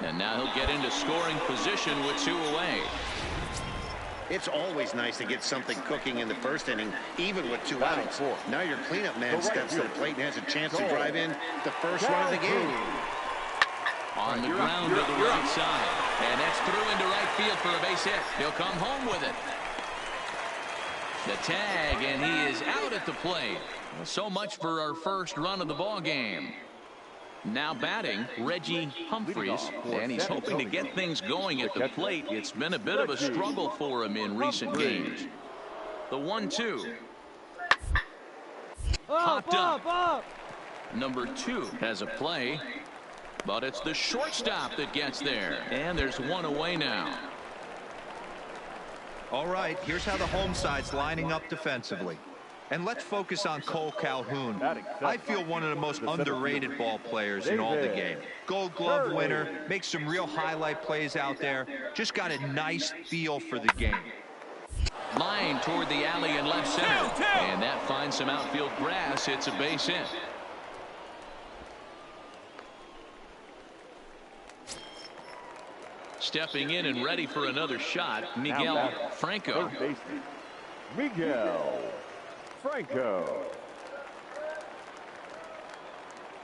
And now he'll get into scoring position with 2 away. It's always nice to get something cooking in the first inning, even with 2 outs. Now your cleanup man steps to the plate and has a chance to drive in the first run of the game. On the ground to the right side. And that's through into right field for a base hit. He'll come home with it. The tag, and he is out at the plate. So much for our first run of the ball game. Now batting, Reggie Humphreys, and he's hoping to get things going at the plate. It's been a bit of a struggle for him in recent games. The 1-2. Popped up. Number 2 has a play, but it's the shortstop that gets there, and there's one away now. All right, here's how the home side's lining up defensively. And let's focus on Cole Calhoun. I feel one of the most underrated ball players in all the game. Gold Glove winner, makes some real highlight plays out there. Just got a nice feel for the game. Line toward the alley in left center. And that finds some outfield grass. It's a base hit. Stepping in and ready for another shot, Miguel Franco. Miguel Franco.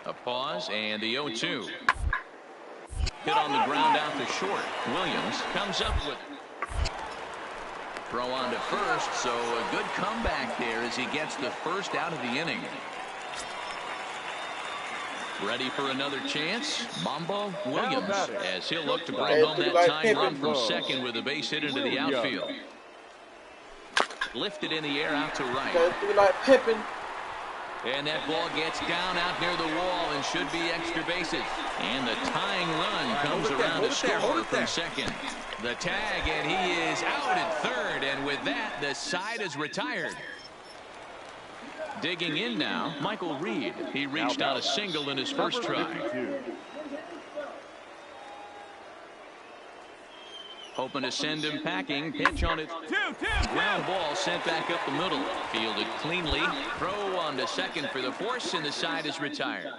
A pause and the 0-2. Hit on the ground out to short. Williams comes up with it. Throw on to first, so a good comeback there as he gets the first out of the inning. Ready for another chance. Mambo Williams as he'll look to bring home that tying run from second with a base hit into the outfield. Lifted in the air out to right. And that ball gets down out near the wall and should be extra bases. And the tying run comes around to score from second. The tag, and he is out at third. And with that, the side is retired. Digging in now, Michael Reed. He reached out a single in his first try. Hoping to send him packing. Pitch on it. Ground ball sent back up the middle. Fielded cleanly. Throw on to second for the force, and the side is retired.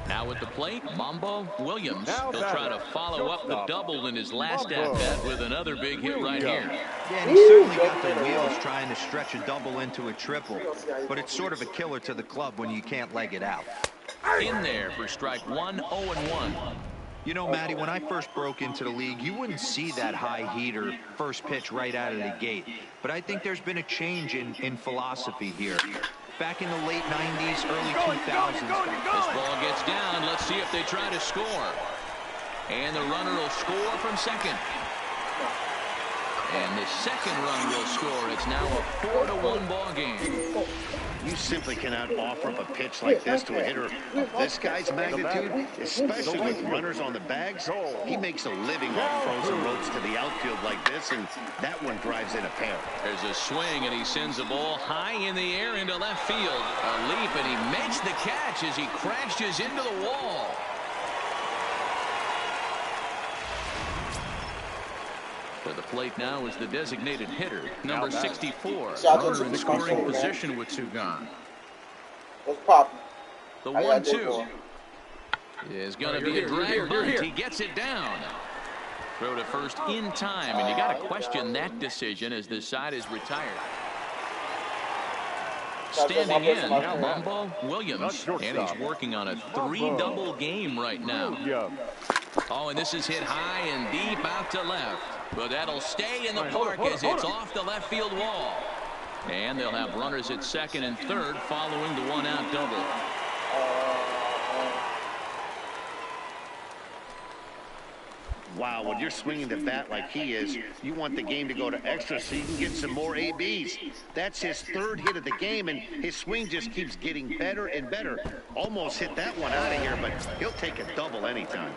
Now at the plate, Mambo Williams. He'll try to follow up the double in his last at-bat with another big hit right here. Yeah, and he certainly got the wheels trying to stretch a double into a triple. But it's sort of a killer to the club when you can't leg it out. In there for strike one, 0-1. You know, Matty, when I first broke into the league, you wouldn't see that high heater first pitch right out of the gate. But I think there's been a change in philosophy here. Back in the late 90s, early 2000s. This ball gets down. Let's see if they try to score. And the runner will score from second. And the second run will score. It's now a 4-1 ball game. You simply cannot offer up a pitch like this to a hitter of this guy's magnitude, especially with runners on the bags. He makes a living off frozen ropes to the outfield like this, and that one drives in a pair. There's a swing, and he sends the ball high in the air into left field. A leap, and he makes the catch as he crashes into the wall. For the plate now is the designated hitter, number 64. Runner in scoring position with two gone. What's poppin'? The 1-2 is going to be a drag bunt. He gets it down. Throw to first in time, and you got to question that decision as this side is retired. Standing in, Mambo Williams, and he's working on a 3-double game right now. Oh, and this is hit high and deep out to left. But that'll stay in the park as it's off the left field wall. And they'll have runners at second and third following the one-out double. Wow, when you're swinging the bat like he is, you want the game to go to extra so you can get some more ABs. That's his third hit of the game, and his swing just keeps getting better and better. Almost hit that one out of here, but he'll take a double anytime.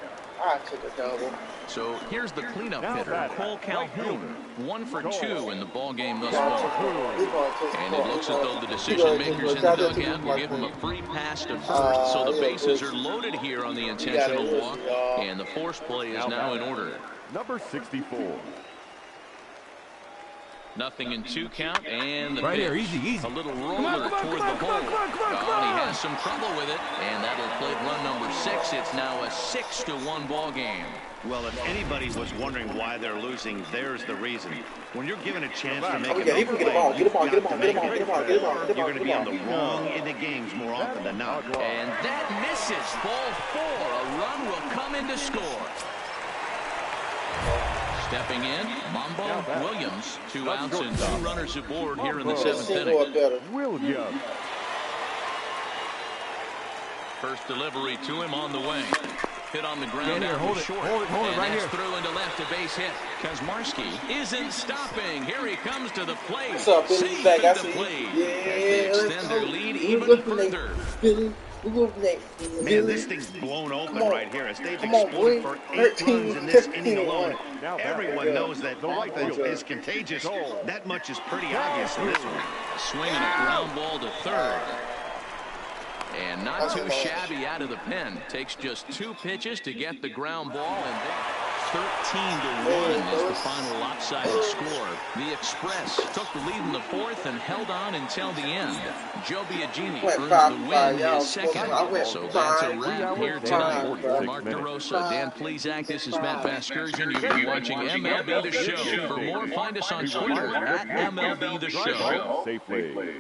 I took a double. So here's the cleanup hitter, Cole Calhoun. 1 for 2 in the ball game thus far. And it looks as though the decision makers in the dugout will give him a free pass to first. So the bases are loaded here on the intentional walk, and the force play is now in order. Number 64. Nothing in 2 count, and the right pitch. here, easy. A little roller toward the hole. Oh, he has some trouble with it, and that'll play run number 6. It's now a 6-1 ball game. Well, if anybody was wondering why they're losing, there's the reason. When you're given a chance to make a big play, you've got to make it. You're going to be on the wrong end of games more often than not. And that misses. Ball 4. A run will come in to score. Stepping in, Mambo Williams. 2 outs and 2 runners aboard here in the 7th inning. Williams. First delivery to him on the way. Hit on the ground out hold it, short. hold it right here. Through into left, a base hit. Kazmarski isn't stopping. Here he comes to the plate. What's up, Billy? Safe Back. I at the see you. plate. Yeah, They let's extend go. their lead We're even good further. Billy. We're good today. Man, this thing's blown open right here. As they've Come on, exploded boy. for 8 runs in this 13, inning alone. Now Everyone knows that offense is contagious. That much is pretty obvious in this one. Swinging a ground ball to third. And not too shabby out of the pen. Takes just 2 pitches to get the ground ball, and 13-1 is the final lopsided score. The Express took the lead in the 4th and held on until the end. Joe Biagini earns the win, his second. So that's a wrap here tonight. For Mark DeRosa, Dan Plesac, this is Matt Vasgersian. You've been watching MLB The Show. For more, find us on Twitter at MLB The Show. Safely.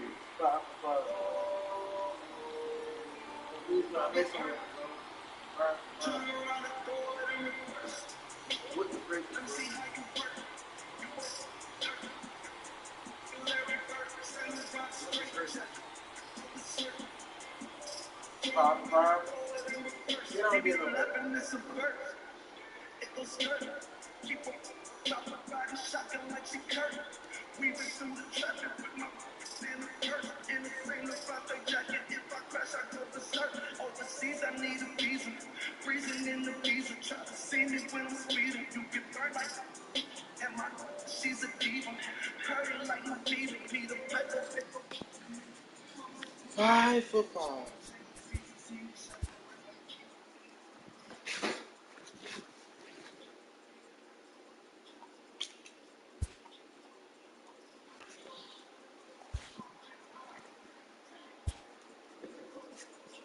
Five football.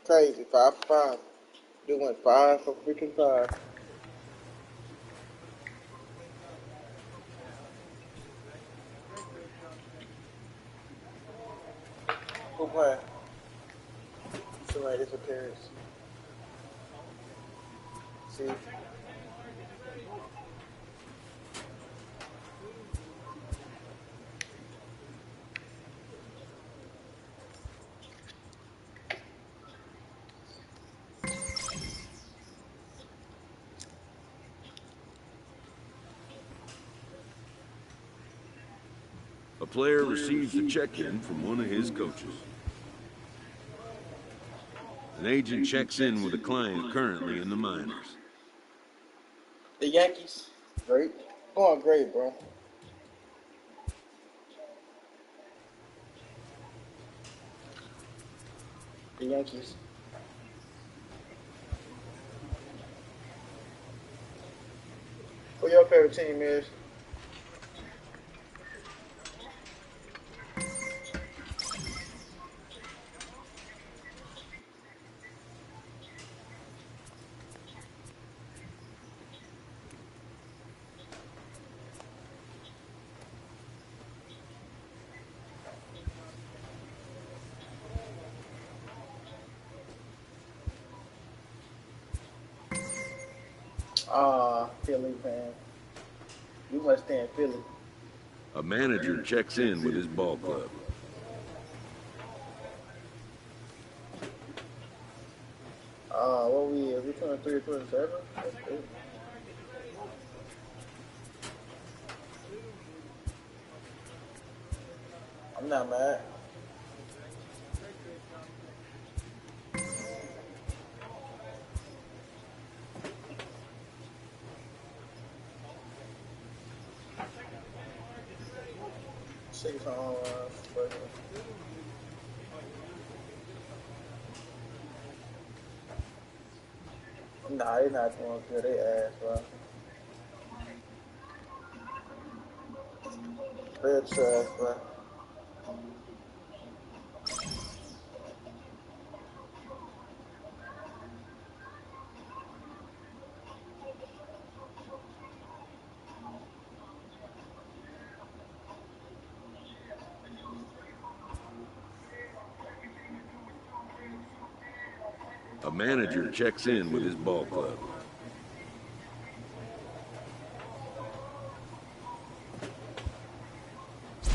Crazy, 5 for 5. They went 5 for freaking 5. Who playing? Somebody disappearance. See? A player receives a check-in from one of his coaches. An agent checks in with a client currently in the minors. The Yankees. Great. Going great, bro. The Yankees. Who your favorite team is? Philly fan. You must stay in Philly. A manager checks in with his ball club. What we is? We 23 or 27? That's good. I'm not mad. Six on nah, they not doing good. They ass, bro. They're trash, bro. A manager checks in with his ball club.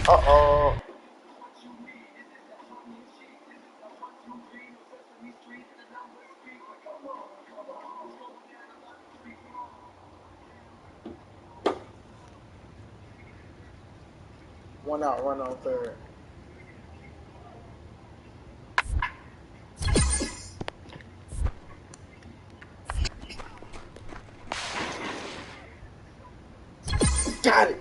Uh-oh. 1 out, run on third. Got it.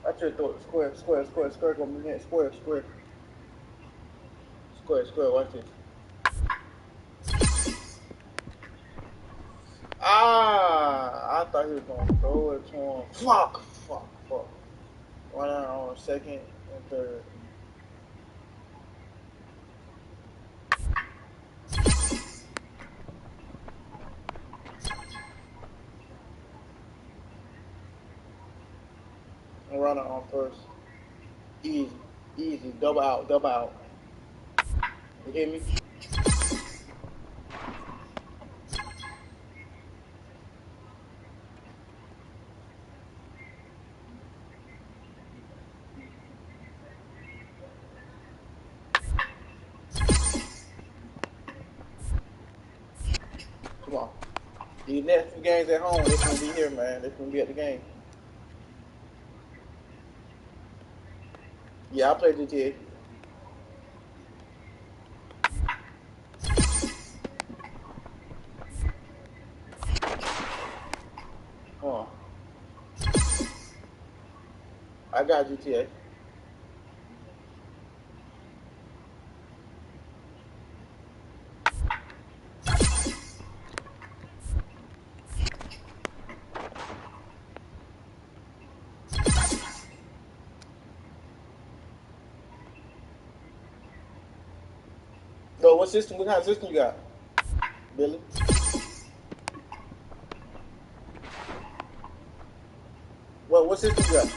I should throw it square, go in square. Square, watch this. Ah, I thought he was gonna throw it to him. Fuck. 1 out on second and third. And runner on first. Easy, double out. You hear me? Come on. These next few games at home, they're gonna be here, man. They're gonna be at the game. Yeah, I played GTA. Come on. I got GTA. So what kind of system you got, Billy? What system you got?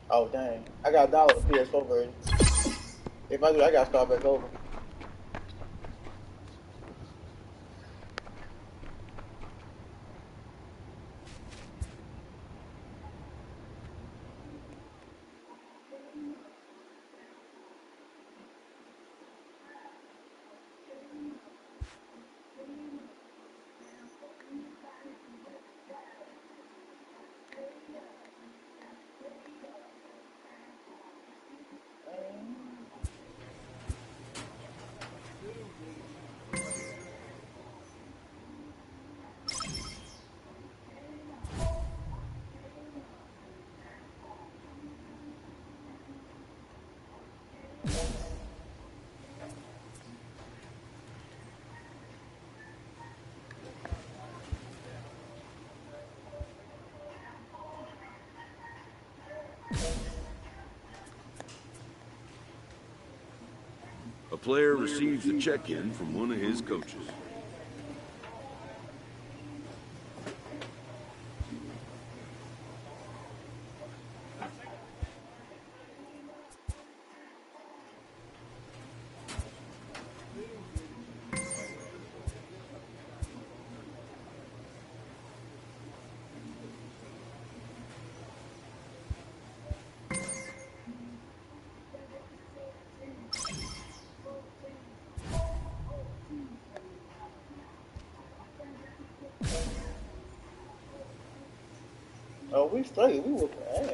Oh dang, I got $1 the PS4 version. If I do, I gotta start back over. A player receives a check-in from one of his coaches. Oh, we straight. We whooping ass.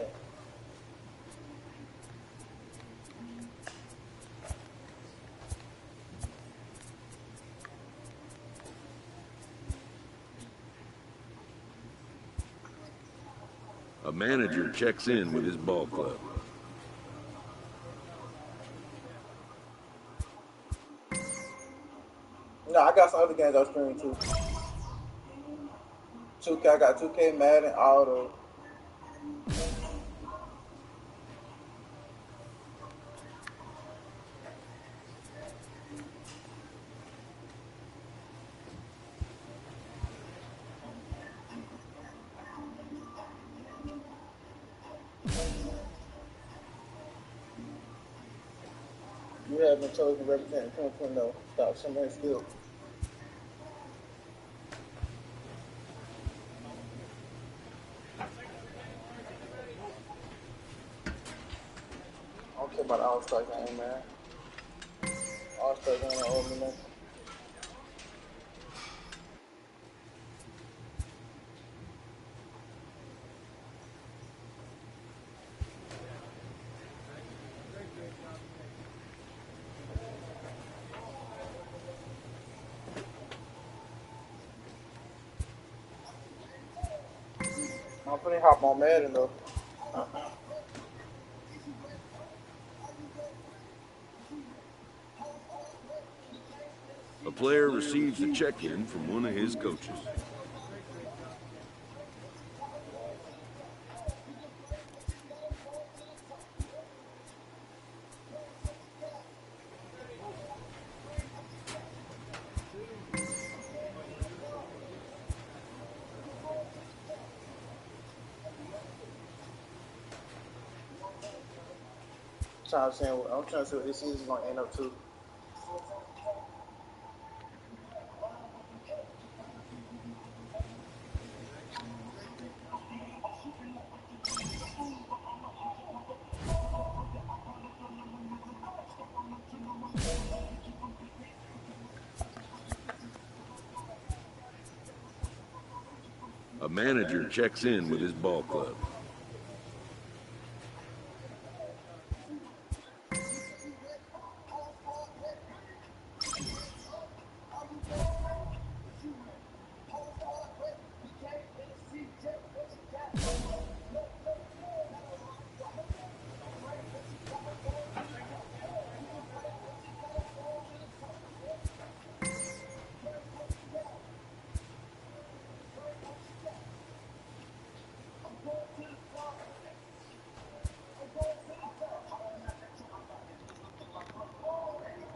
A manager checks in with his ball club. No, I got some other games I streaming too. 2K, I got 2K, Madden, Auto. You have been chosen to represent 2020. Stop somewhere still. I don't care about the All-Star game, man. All-Star game don't owe me nothing. I'm finna hop on Madden though. A player receives a check-in from one of his coaches. I'm trying to see what this season's gonna end up to. A manager checks in with his ball club.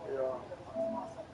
Yeah.